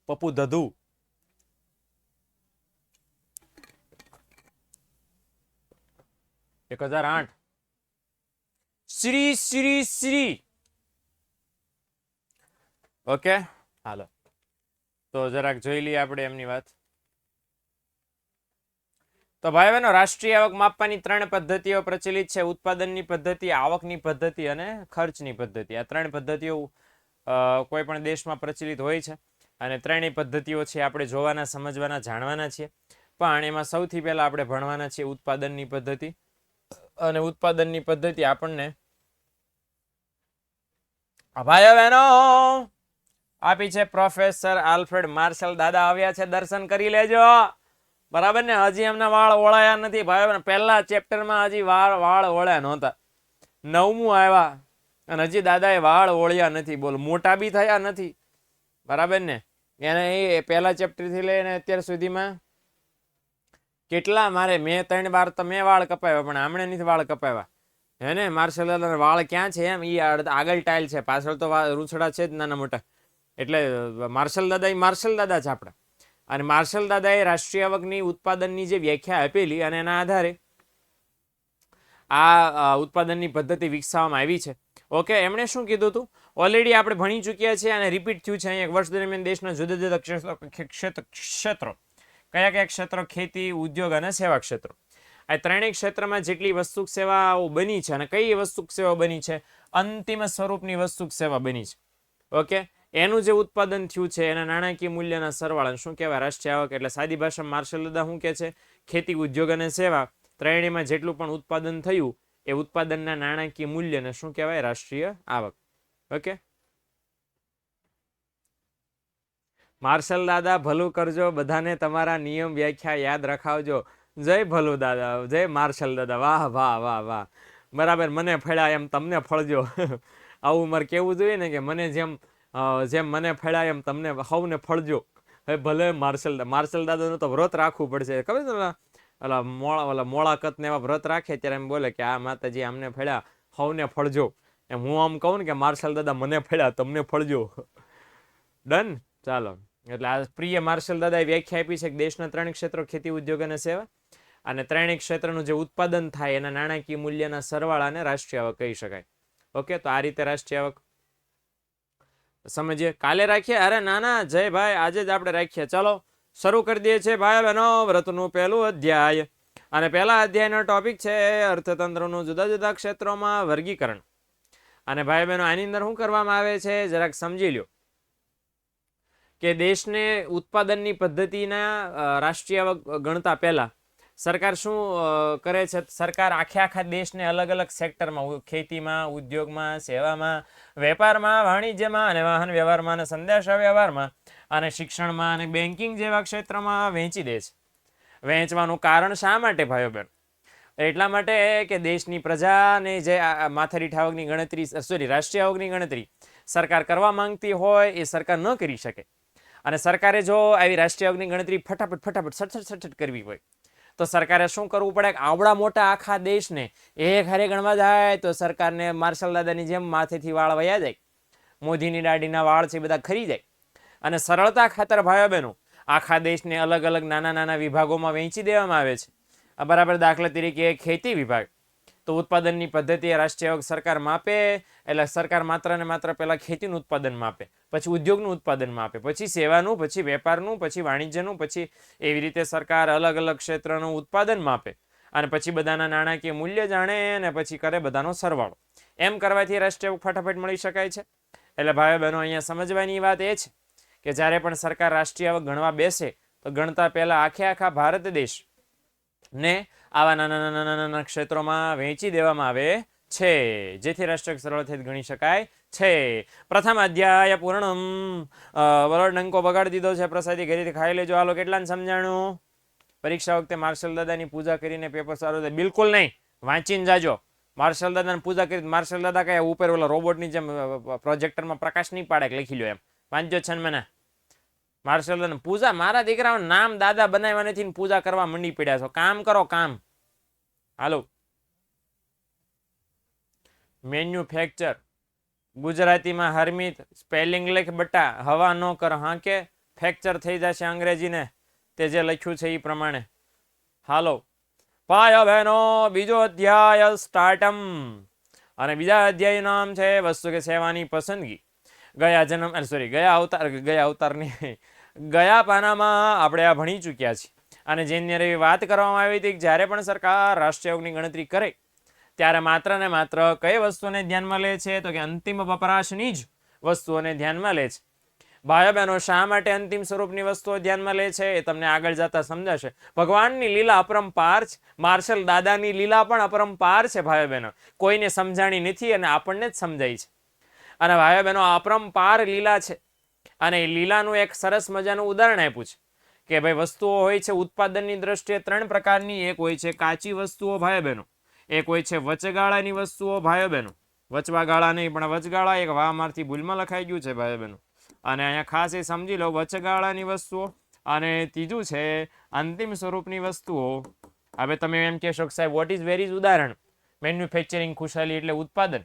પપ્પુ દધુ. એક 1008 શ્રી શ્રી શ્રી. ઓકે હાલો, તો જરાક જોઈ લઈએ આપણે એમની વાત. તો ભાઈ બહેનો રાષ્ટ્રીય આવક માપવાની 3 પદ્ધતિઓ પ્રચલિત છે. ઉત્પાદનની પદ્ધતિ, આવકની પદ્ધતિ અને ખર્ચની પદ્ધતિ. આ 3 પદ્ધતિઓ કોઈ પણ દેશમાં પ્રચલિત હોય છે અને 3 પદ્ધતિઓ છે આપણે જોવાના, સમજવાના, જાણવાના છીએ. પણ એમાં સૌથી પહેલા આપણે ભણવાના છીએ ઉત્પાદનની પદ્ધતિ. અને ઉત્પાદનની પદ્ધતિ આપણને ભાઈઓ બહેનો આપી છે પ્રોફેસર આલ્ફ્રેડ માર્શલ. દાદા આવ્યા છે, દર્શન કરી લેજો. બરાબર ને? હજી એમના વાળ ઓળાયા નથી ભાઈ. પહેલા ચેપ્ટરમાં હજી વાળ ઓળ્યા નહોતા. 9મું આવ્યા અને હજી દાદાએ વાળ ઓળ્યા નથી. બોલો, મોટા બી થયા નથી. બરાબર ને? એને એ પહેલા ચેપ્ટરથી લઈને અત્યાર સુધીમાં કેટલા મેં 3 વાર તો મેં વાળ કપાવ્યા, પણ આમણે નથી વાળ કપાવ્યા. હે ને? માર્શલ દાદાના વાળ ક્યાં છે એમ? એ આગળ ટાઈલ છે, પાછળ તો રૂછડા છે જ નાના મોટા. એટલે માર્શલ દાદા છે આપણા. અને માર્શલ દાદાએ રાષ્ટ્રીય આવકની ઉત્પાદનની જે વ્યાખ્યા આપેલી અને એના આધારે આ ઉત્પાદનની પદ્ધતિ વિકસાવવામાં આવી છે. ઓકે, એમણે શું કીધું હતું ઓલરેડી આપણે ભણી ચૂક્યા છીએ અને રિપીટ થયું છે. અહીંયા વર્ષ દરમિયાન દેશના જુદા જુદા ક્ષેત્રો કયા કયા ક્ષેત્રો? ખેતી, ઉદ્યોગ અને સેવા ક્ષેત્રો. આ 3 ક્ષેત્રમાં જેટલી વસ્તુ સેવાઓ બની છે અને કઈ વસ્તુ સેવા બની છે? અંતિમ સ્વરૂપની વસ્તુ સેવા બની છે. ઓકે, એનું જે ઉત્પાદન થયું છે એના નાણાકીય મૂલ્યના સરવાળાને શું કહેવાય? રાષ્ટ્રીય આવક. એટલે સાદી ભાષામાં માર્શલ દાદા શું કહે છે? ખેતી, ઉદ્યોગ અને સેવા ત્રણેયમાં જેટલું પણ ઉત્પાદન થયું એ ઉત્પાદનના નાણાકીય મૂલ્યને શું કહેવાય? રાષ્ટ્રીય આવક. ઓકે, માર્શલ દાદા ભલું કરજો, બધાને તમારા નિયમ વ્યાખ્યા યાદ રખાવજો. જય ભલું દાદા, જય માર્શલ દાદા. વાહ વાહ વાહ વાહ. બરાબર, મને ફળ્યા એમ તમને ફળજો. આવું મારે કેવું જોઈએ ને કે મને જેમ મને ફળ્યા એમ તમને સૌને ફળજો. હવે ભલે માર્શલ દાદાનું તો વ્રત રાખવું પડશે. ખબર છે? ઓલા મોળાકત ને એવા વ્રત રાખે ત્યારે એમ બોલે કે આ માતાજી અમને ફળ્યા, સૌને ફળજો. એમ હું આમ કહું ને કે માર્શલ દાદા મને ફળ્યા, તમને ફળજો. ડન. ચાલો, એટલે આ પ્રિય માર્શલ દાદાએ વ્યાખ્યા આપી છે કે દેશના 3 ક્ષેત્રો ખેતી, ઉદ્યોગ અને સેવા, અને 3 ક્ષેત્રનું જે ઉત્પાદન થાય એના નાણાકીય મૂલ્યના સરવાળાને રાષ્ટ્રીય આવક કહી શકાય. ઓકે, તો આ રીતે રાષ્ટ્રીય આવક સમજીએ. કાલે રાખીએ? અરે ના જય ભાઈ, આજે જ આપણે રાખીએ. ચાલો શરૂ કરી દઈએ છીએ ભાઈ બહેનો વ્રતનું પહેલું અધ્યાય. અને પહેલા અધ્યાયનો ટોપિક છે અર્થતંત્રનું જુદા જુદા ક્ષેત્રોમાં વર્ગીકરણ. અને ભાઈ બહેનો આની અંદર શું કરવામાં આવે છે જરાક સમજી લ્યો કે દેશને ઉત્પાદનની પદ્ધતિના રાષ્ટ્રીય આવક ગણતા પહેલા સરકાર શું કરે છે? સરકાર આખા દેશને અલગ અલગ સેક્ટરમાં, ખેતીમાં, ઉદ્યોગમાં, સેવામાં, વેપારમાં, વાણિજ્યમાં અને વાહન વ્યવહારમાં અને સંદેશા વ્યવહારમાં અને શિક્ષણમાં અને બેન્કિંગ જેવા ક્ષેત્રમાં વહેંચી દે છે. વહેંચવાનું કારણ શા માટે ભાઈઓ બહેન? એટલા માટે કે દેશની પ્રજાને જે માથાદીઠ આવકની ગણતરી, રાષ્ટ્રીય આવકની ગણતરી સરકાર કરવા માંગતી હોય એ સરકાર ન કરી શકે. અને સરકારે જો આવી રાષ્ટ્રીય આવકની ગણતરી ફટાફટ સટસટ કરવી હોય તો સરકારે શું કરવું પડે? આવડા મોટા આખા દેશને એક હારે ગણવા જાય તો સરકારને માર્શલ દાદાની જેમ માથેથી વાળ વયા જાય, મોદીની દાઢીના વાળ છે બધા ખરી જાય. અને સરળતા ખાતર ભાઈઓ બહેનો આખા દેશને અલગ અલગ નાના નાના વિભાગોમાં વહેંચી દેવામાં આવે છે. બરાબર, દાખલા તરીકે ખેતી વિભાગ, તો ઉત્પાદનની પદ્ધતિ રાષ્ટ્રીય આવક સરકાર માપે. એટલે સરકાર માત્ર ને માત્ર પહેલા ખેતીનું ઉત્પાદન માપે, પછી ઉદ્યોગનું ઉત્પાદન માપે, પછી સેવાનું, પછી વેપારનું, પછી વાણિજ્યનું, પછી એવી રીતે સરકાર અલગ અલગ ક્ષેત્રનું ઉત્પાદન માપે અને પછી બધાના નાણાકીય મૂલ્ય જાણે અને પછી કરે બધાનો સરવાળો. એમ કરવાથી રાષ્ટ્રીય આવક ફટાફટ મળી શકાય છે. એટલે ભાઈઓ બહેનો અહીંયા સમજવાની વાત એ છે કે જ્યારે પણ સરકાર રાષ્ટ્રીય આવક ગણવા બેસે તો ગણતા પહેલા આખા ભારત દેશ ને આવા નાના ક્ષેત્રોમાં વહેંચી દેવામાં આવે છે, જેથી રાષ્ટ્રીય સરળથી ગણી શકાય છે. પ્રથમ અધ્યાય પૂર્ણમ. વરોડ ડંકો બગાડી દીધો છે, પ્રસાદી ઘરેથી ખાઈ લેજો. હાલો, કેટલાને સમજાણું? પરીક્ષા વખતે માર્શલ દાદાની પૂજા કરીને પેપર સારું થાય? બિલકુલ નહીં, વાંચીને જાજો. માર્શલ દાદાની પૂજા કરી, માર્શલ દાદા કયા ઉપર ઓલા રોબોટની જેમ પ્રોજેક્ટરમાં પ્રકાશ નહીં પાડે કે લખી લો એમ. વાંચજો છે મને. માર્શલ દાદા પૂજા, મારા દીકરાઓ નામ દાદા બનાવ્યા નથી, પૂજા કરવા મંડી પડ્યા છો. કામ કરો, કામ. હાલો, મેન્યુફેક્ચર ગુજરાતીમાં હરમિત, સ્પેલિંગ લખ બટા, હવા ન કર, હા કે ફ્રેક્ચર થઈ જશે અંગ્રેજીને, તે જે લખ્યું છે એ પ્રમાણે. હાલો ભાઈઓ બહેનો, બીજો અધ્યાય સ્ટાર્ટમ. અને બીજા અધ્યાયનું નામ છે વસ્તુ કે સેવાની પસંદગી. ગયા જન્મ સોરી ગયા અવતારની ગયા પાનામાં આપણે આ ભણી ચૂક્યા છીએ. અને જેની એવી વાત કરવામાં આવી હતી કે જ્યારે પણ સરકાર રાષ્ટ્રીય યોગની ગણતરી કરે ત્યારે માત્ર ને માત્ર કઈ વસ્તુને ધ્યાનમાં લે છે? તો કે અંતિમ વપરાશની જ વસ્તુઓને ધ્યાનમાં લે છે. ભાઈઓ બહેનો, શા માટે અંતિમ સ્વરૂપની વસ્તુઓ ધ્યાનમાં લે છે એ તમને આગળ જતા સમજાશે. ભગવાનની લીલા અપરંપાર છે, માર્શલ દાદાની લીલા પણ અપરંપાર છે ભાઈઓ બહેનો. કોઈને સમજાણી નથી અને આપણને જ સમજાય છે. અને ભાઈઓ બહેનો, અપરંપાર લીલા છે. અને એ લીલાનું એક સરસ મજાનું ઉદાહરણ આપ્યું છે કે ભાઈ વસ્તુઓ હોય છે ઉત્પાદનની દ્રષ્ટિએ ત્રણ પ્રકારની. એક હોય છે કાચી વસ્તુઓ ભાઈઓ બહેનો, એક હોય છે વચગાળાની વસ્તુઓ ભાઈઓ બહેનો, વચવા ગાળા નહીં પણ વચગાળા, એક વામાંથી ભૂલમાં લખાઈ ગયું છે ભાઈઓ બહેનો. અને અહીંયા ખાસ એ સમજી લો, વચગાળાની વસ્તુઓ. અને ત્રીજું છે અંતિમ સ્વરૂપની વસ્તુઓ. હવે તમે એમ કહેશો કે સાહેબ વોટ ઇઝ વેરીઝ ઉદાહરણ? મેન્યુફેક્ચરિંગ ખુશાલી એટલે ઉત્પાદન.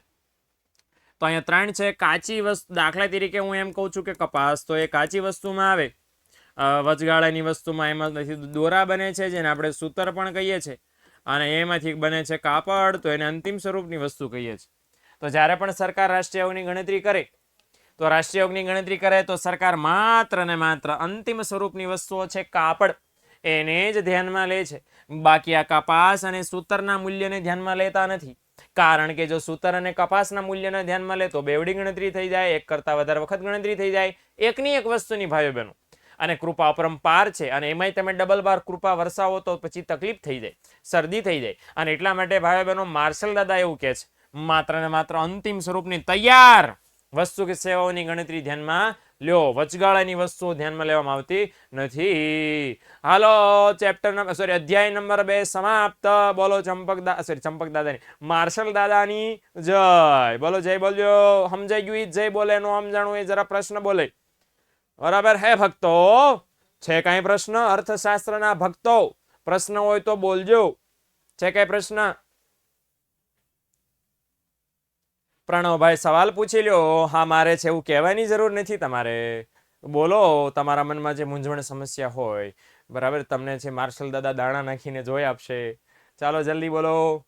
તો અહીંયા ત્રણ છે કાચી વસ્તુ. દાખલા તરીકે હું એમ કહું છું કે કપાસ, તો એ કાચી વસ્તુમાં આવે. વચગાળાની વસ્તુમાં એમાંથી દોરા બને છે, જેને આપણે સૂતર પણ કહીએ છીએ. અને એમાંથી બને છે કાપડ, તો એને અંતિમ સ્વરૂપની વસ્તુ કહીએ છીએ. તો જ્યારે પણ સરકાર રાષ્ટ્રીય યોગની ગણતરી કરે તો રાષ્ટ્રીય યોગની ગણતરી કરે તો સરકાર માત્ર ને માત્ર અંતિમ સ્વરૂપની વસ્તુઓ છે કાપડ, એને જ ધ્યાનમાં લે છે. બાકી આ કપાસ અને સૂતરના મૂલ્યને ધ્યાનમાં લેતા નથી. કારણ કે જો સૂતર અને કપાસના મૂલ્યને ધ્યાનમાં લે તો બેવડી ગણતરી થઈ જાય, એક કરતા વધારે વખત ગણતરી થઈ જાય એકની એક વસ્તુની ભાઈઓ બહેનો. અને કૃપા અપરંપાર છે, અને એમાંય તમે ડબલ બાર કૃપા વરસાવો તો પછી તકલીફ થઈ જાય, શરદી થઈ જાય. અને એટલા માટે ભાઈઓ બહેનો માર્શલ દાદા એવું કહે છે, માત્ર ને માત્ર અંતિમ સ્વરૂપની તૈયાર વસ્તુ કે સેવાઓની ગણતરી ધ્યાનમાં લ્યો, વચગાળાની વસ્તુઓ ધ્યાનમાં લેવામાં આવતી નથી. હાલો, ચેપ્ટર નંબર સોરી અધ્યાય નંબર 2 સમાપ્ત. બોલો ચંપક દાદાની, માર્શલ દાદાની જય. બોલો જય બોલજો. સમજાઈ ગયું? જય બોલે, નો સમજાણું એ જરા પ્રશ્ન બોલે. બરાબર હે ભક્તો? છે કઈ પ્રશ્ન? અર્થશાસ્ત્રના ભક્તો પ્રશ્ન હોય તો બોલજો. છે કઈ પ્રશ્ન? પ્રણવભાઈ સવાલ પૂછી લ્યો. હા, મારે છે એવું કહેવાની જરૂર નથી તમારે. બોલો તમારા મનમાં જે મૂંઝવણ સમસ્યા હોય. બરાબર, તમને છે માર્શલ દાદા દાણા નાખીને જોઈ આપશે. ચાલો જલ્દી બોલો.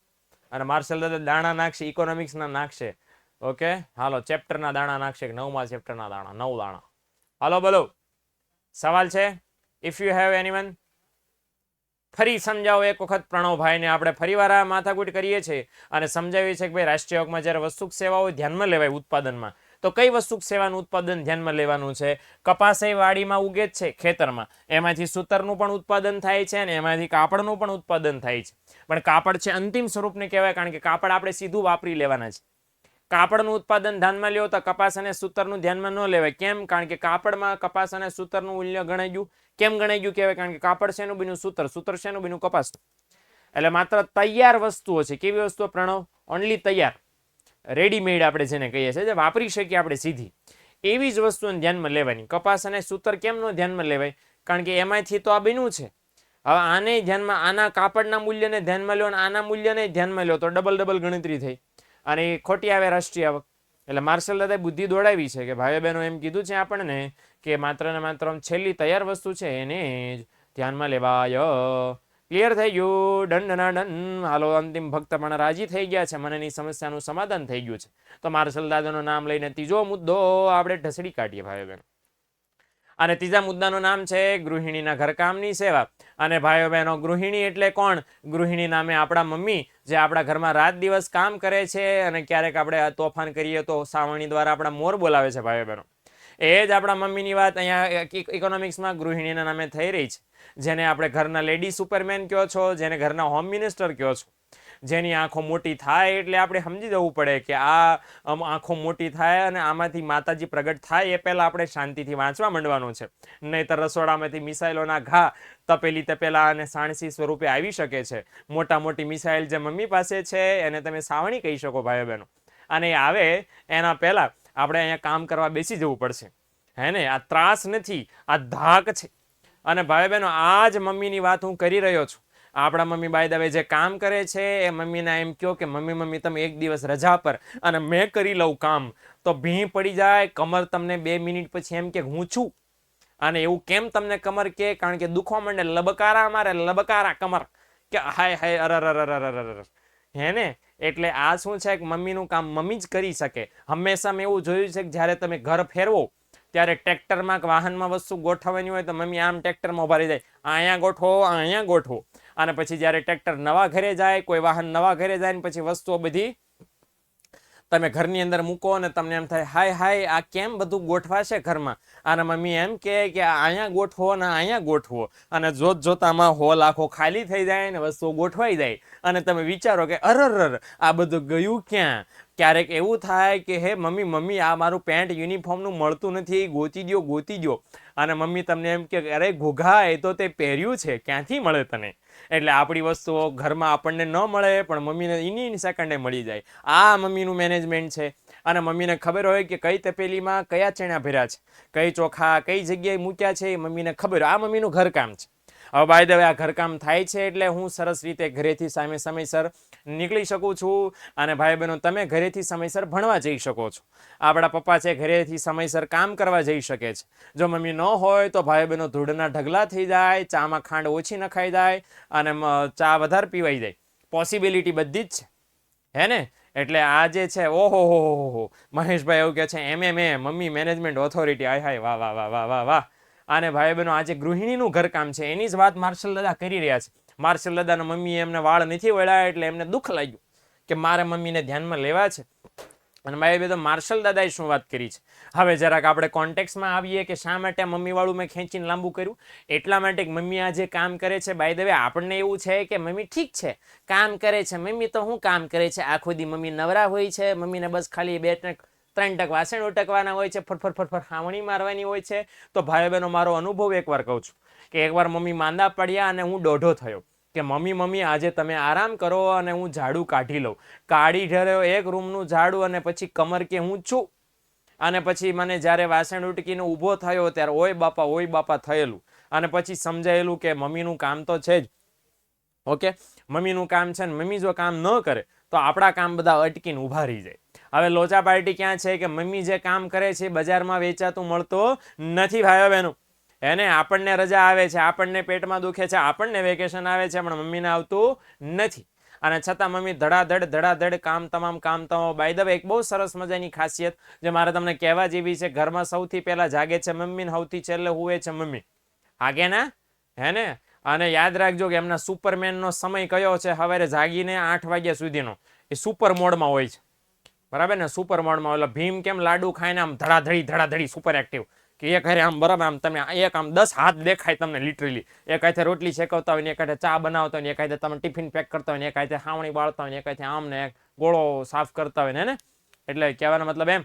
અને માર્શલ દાદા દાણા નાખશે, ઇકોનોમિક્સના નાખશે. ઓકે, હાલો ચેપ્ટરના દાણા નાખશે, 9મા ચેપ્ટરના દાણા, 9 દાણા. હાલો બોલો, સવાલ છે? If you have anyone. ફરી સમજાવો એક વખત પ્રણવભાઈને. આપણે ફરીવાર આ માથાકૂટ કરીએ છીએ અને સમજાવીએ છીએ કે ભાઈ રાષ્ટ્રીય યોગમાં જ્યારે વસ્તુક સેવાઓ ધ્યાનમાં લેવાય ઉત્પાદનમાં, તો કઈ વસ્તુક સેવાનું ઉત્પાદન ધ્યાનમાં લેવાનું છે? કપાસ એ વાડીમાં ઉગે જ છે, ખેતરમાં. એમાંથી સૂતરનું પણ ઉત્પાદન થાય છે અને એમાંથી કાપડનું પણ ઉત્પાદન થાય છે. પણ કાપડ છે અંતિમ સ્વરૂપને કહેવાય, કારણ કે કાપડ આપણે સીધું વાપરી લેવાના છે. કાપડનું ઉત્પાદન ધ્યાનમાં લ્યો તો કપાસ અને સૂતરનું ધ્યાનમાં ન લેવાય. કેમ? કારણ કે કાપડમાં કપાસ અને સૂતરનું મૂલ્ય ગણાઈ ગયું. કેમ ગણાઈ ગયું કહેવાય? કારણ કે કાપડ શેનું બન્યું? સૂતર. સૂતર શેનું બન્યું? કપાસ. એટલે માત્ર તૈયાર વસ્તુઓ છે. કેવી વસ્તુઓ પ્રણવ? ઓનલી તૈયાર, રેડીમેડ આપણે જેને કહીએ છીએ, જે વાપરી શકીએ આપણે સીધી, એવી જ વસ્તુને ધ્યાનમાં લેવાની. કપાસ અને સૂતર કેમ નો ધ્યાનમાં લેવાય? કારણ કે એમાંથી તો આ બન્યું છે. હવે આને ધ્યાનમાં, આના કાપડના મૂલ્યને ધ્યાનમાં લો અને આના મૂલ્યને ધ્યાનમાં લો તો ડબલ ગણતરી થઈ અને એ ખોટી આવે રાષ્ટ્રીય આવક. એટલે માર્શલ દાદાએ બુદ્ધિ દોડાવી છે કે ભાઈઓ બહેનો એમ કીધું છે આપણને કે માત્ર ને માત્ર છેલ્લી તૈયાર વસ્તુ છે એને જ ધ્યાનમાં લેવાય. ક્લિયર થઈ ગયું? દંડના દંડ. હાલો, અંતિમ ભક્ત પણ રાજી થઈ ગયા છે, મનની સમસ્યાનું સમાધાન થઈ ગયું છે. તો માર્શલ દાદાનું નામ લઈને ત્રીજો મુદ્દો આપણે ઢસડી કાઢીએ ભાઈઓ બહેનો. અને ત્રીજા મુદ્દાનું નામ છે ગૃહિણીના ઘરકામની સેવા. અને ભાઈઓ બહેનો, ગૃહિણી એટલે કોણ? ગૃહિણી નામે આપણા મમ્મી, જે આપણા ઘરમાં રાત દિવસ કામ કરે છે. અને ક્યારેક આપણે તોફાન કરીએ તો સાવરણી દ્વારા આપણા મોર બોલાવે છે ભાઈઓ બહેનો. એ જ આપણા મમ્મીની વાત અહીંયા ઇકોનોમિક્સમાં ગૃહિણીના નામે થઈ રહી છે. જેને આપણે ઘરના લેડી સુપરમેન કહો છો, જેને ઘરના હોમ મિનિસ્ટર કહો છો, જેની આંખો મોટી થાય એટલે આપણે સમજી જવું પડે કે આ આંખો મોટી થાય અને આમાંથી માતાજી પ્રગટ થાય એ પહેલાં આપણે શાંતિથી વાંચવા માંડવાનું છે. નહીંતર રસોડામાંથી મિસાઇલોના ઘા તપેલા અને સાણસી સ્વરૂપે આવી શકે છે. મોટી મિસાઇલ જે મમ્મી પાસે છે એને તમે સાવણી કહી શકો ભાઈઓ બહેનો. અને એ આવે એના પહેલાં આપણે અહીંયા કામ કરવા બેસી જવું પડશે. હે ને, આ ત્રાસ નથી, આ ધાક છે. અને ભાઈ બહેનો, આ જ મમ્મીની વાત હું કરી રહ્યો છું. આપણા મમ્મી બાય ધ વે જે કામ કરે છે એ મમ્મીના એમ કહો કે મમ્મી તમે એક દિવસ રજા પર અને મેં કરી લઉં કામ, તો ભીં પડી જાય. કમર તમને 2 મિનિટ પછી એમ કે હું છું. અને એવું કેમ તમને કમર કે? કારણ કે દુખવા માંડે, લબકારા મારે, લબકારા કમર, કે હાય હાય અરર. હે ને, એટલે આ શું છે કે મમ્મીનું કામ મમ્મી જ કરી શકે. હંમેશા મેં એવું જોયું છે કે જ્યારે તમે ઘર ફેરવો ત્યારે ટ્રેક્ટરમાં કે વાહનમાં વસ્તુ ગોઠવવાની હોય તો મમ્મી આમ ટ્રેક્ટરમાં ઉભા રહી જાય, અહીંયા ગોઠવો, અહીંયા ગોઠવો. અને પછી જ્યારે ટ્રેક્ટર નવા ઘરે જાય, કોઈ વાહન નવા ઘરે જાય ને પછી વસ્તુઓ બધી તમે ઘરની અંદર મૂકો અને તમને એમ થાય હાય હાય આ કેમ બધું ગોઠવાશે ઘરમાં. અને મમ્મી એમ કે અહીંયા ગોઠવો ને અહીંયા ગોઠવો. અને જોતામાં હોલ આખો ખાલી થઈ જાય ને વસ્તુઓ ગોઠવાઈ જાય. અને તમે વિચારો કે અરર આ બધું ગયું ક્યાં? ક્યારેક એવું થાય કે હે મમ્મી આ મારું પેન્ટ યુનિફોર્મનું મળતું નથી, ગોતી દો. અને મમ્મી તમને એમ કે અરે ઘોઘા, એ તો તે પહેર્યું છે, ક્યાંથી મળે તને? એટલે આપણી વસ્તુઓ ઘરમાં આપણને ન મળે પણ મમ્મીને ઇની સેકન્ડે મળી જાય. આ મમ્મીનું મેનેજમેન્ટ છે. અને મમ્મીને ખબર હોય કે કઈ તપેલીમાં કયા ચણા ભર્યા છે, કઈ ચોખા કઈ જગ્યાએ મૂક્યા છે, એ મમ્મીને ખબર. આ મમ્મીનું ઘરકામ છે. હવે બાય ધ વે આ ઘરકામ થાય છે એટલે હું સરસ રીતે ઘરેથી સમયસર નીકળી શકું છું. અને ભાઈ બહેનો, તમે ઘરેથી સમયસર ભણવા જઈ શકો છો. આપણા પપ્પા છે ઘરેથી સમયસર કામ કરવા જઈ શકે છે. જો મમ્મી ન હોય તો ભાઈ બહેનો ધૂળના ઢગલા થઈ જાય, ચામાં ખાંડ ઓછી નખાઈ જાય અને ચા વધારે પીવાઈ જાય. પોસિબિલિટી બધી જ છે. હે ને, એટલે આ જે છે, ઓહો મહેશભાઈ એવું કહે છે MMA મમ્મી મેનેજમેન્ટ ઓથોરિટી. હાય હાય, વાહ વાહ વાહ વાહ વાહ વાહ. અને ભાઈ બહેનો, આજે ગૃહિણીનું ઘરકામ છે એની જ વાત માર્શલ દાદા કરી રહ્યા છે. માર્શલ દાદાના મમ્મીએ એમને વાળ નથી વળ્યા એટલે એમને દુઃખ લાગ્યું કે મારે મમ્મીને ધ્યાનમાં લેવા છે. અને ભાઈ બહેનો, માર્શલ દાદાએ શું વાત કરી છે. હવે જરાક આપણે કોન્ટેક્સમાં આવીએ કે શા માટે મમ્મીવાળું મેં ખેંચીને લાંબુ કર્યું. એટલા માટે મમ્મી આ જે કામ કરે છે, બાય ધ વે આપણને એવું છે કે મમ્મી ઠીક છે કામ કરે છે, મમ્મી તો શું કામ કરે છે, આખો દી મમ્મી નવરા હોય છે, મમ્મીને બસ ખાલી 2-3 ટક વાસણ ઉટકવાના હોય છે, ફરફર હાવણી મારવાની હોય છે. તો ભાઈ બહેનો, મારો અનુભવ એકવાર કહું છું કે એકવાર મમ્મી માંદા પડ્યા અને હું દોઢો થયો કે મમ્મી આજે તમે આરામ કરો અને હું ઝાડુ કાઢી લઉં. કાઢી ઢર્યો એક રૂમનું ઝાડુ અને પછી કમર કે હું છું. અને પછી મને જ્યારે વાસણ ઉટકીને ઊભો થયો ત્યારે ઓય બાપા થયેલું. અને પછી સમજાયેલું કે મમ્મીનું કામ તો છે જ. ઓકે, મમ્મીનું કામ છે ને મમ્મી જો કામ ન કરે તો આપણા કામ બધા અટકીને ઊભા રહી જાય. હવે લોચા પાર્ટી ક્યાં છે કે મમ્મી જે કામ કરે છે બજારમાં વેચાતું મળતો નથી ભાઈઓ બહેનો. એને આપણને રજા આવે છે, આપણને પેટમાં દુખે છે, આપણને વેકેશન આવે છે, પણ મમ્મીને આવતું નથી. અને છતાં મમ્મી ધડાધડ તમામ કામ. બાય ધ વે એક બહુ સરસ મજાની ખાસિયત જે મારે તમને કહેવા જેવી છે, ઘરમાં સૌથી પહેલા જાગે છે મમ્મી, સૌથી છેલ્લે હુએ છે મમ્મી. આગે ના, હે ને? અને યાદ રાખજો કે એમના સુપરમેનનો સમય કયો છે? સવારે જાગીને 8 વાગ્યા સુધીનો. એ સુપર મોડમાં હોય છે, બરાબર ને? સુપર મોડમાં. એટલે ભીમ કેમ લાડુ ખાઈને આમ ધડાધડી સુપર એક્ટિવ, કે એક હારે આમ બરાબર આમ તમે એક આમ 10 હાથ દેખાય તમને લિટરલી. એક હાથે રોટલી શેકવતા હોય ને, એક હાથે ચા બનાવતા હોય ને, એક હાથે તમે ટિફિન પેક કરતા હોય ને, એક હાથે હાવણી બાળતા હોય ને, એક હાથે આમ ને એક ગોળો સાફ કરતા હોય ને. એટલે કહેવાનો મતલબ એમ.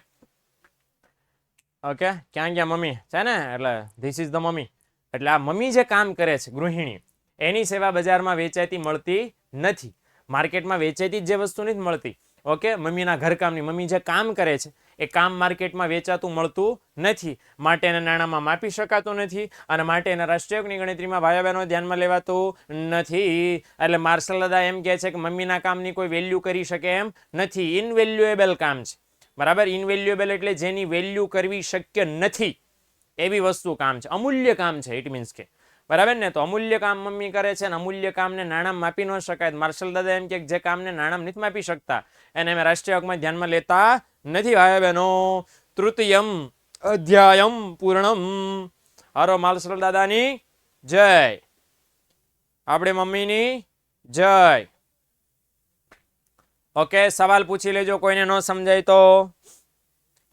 ઓકે, ક્યાં ગયા મમ્મી છે ને? એટલે ધીસ ઇઝ ધ મમ્મી. એટલે આ મમ્મી જે કામ કરે છે ગૃહિણી, એની સેવા બજારમાં વેચાતી મળતી નથી. માર્કેટમાં વેચાતી જે વસ્તુ નથી મળતી. ઓકે, મમ્મીના ઘરકામની, મમ્મી જે કામ કરે છે એ કામ માર્કેટમાં વેચાતું મળતું નથી. માટે એના નાણાંમાં માપી શકાતું નથી અને માટે એના રાષ્ટ્રીયની ગણતરીમાં ભાઈઓ બહેનો ધ્યાનમાં લેવાતું નથી. એટલે માર્શલ દાદા એમ કહે છે કે મમ્મીના કામની કોઈ વેલ્યુ કરી શકે એમ નથી. ઇનવેલ્યુએબલ કામ છે, બરાબર? ઇનવેલ્યુએબલ એટલે જેની વેલ્યુ કરવી શક્ય નથી એવી વસ્તુ કામ છે, અમૂલ્ય કામ છે. ઇટ મીન્સ કે, બરાબર ને? તો અમૂલ્ય કામ મમ્મી કરે છે અને અમૂલ્ય કામને નાણાં માપી ન શકાય. માર્શલ દાદા એમ કે જે કામને નાણાં નથી માપી શકતા એને અમે રાષ્ટ્રીય હકમાં ધ્યાનમાં લેતા નથી ભાઈ બહેનો. તૃતીયમ અધ્યાયમ પૂર્ણમ. હારો માર્શલ દાદાની જય, આપણે મમ્મીની જય. ઓકે, સવાલ પૂછી લેજો કોઈને ન સમજાય તો.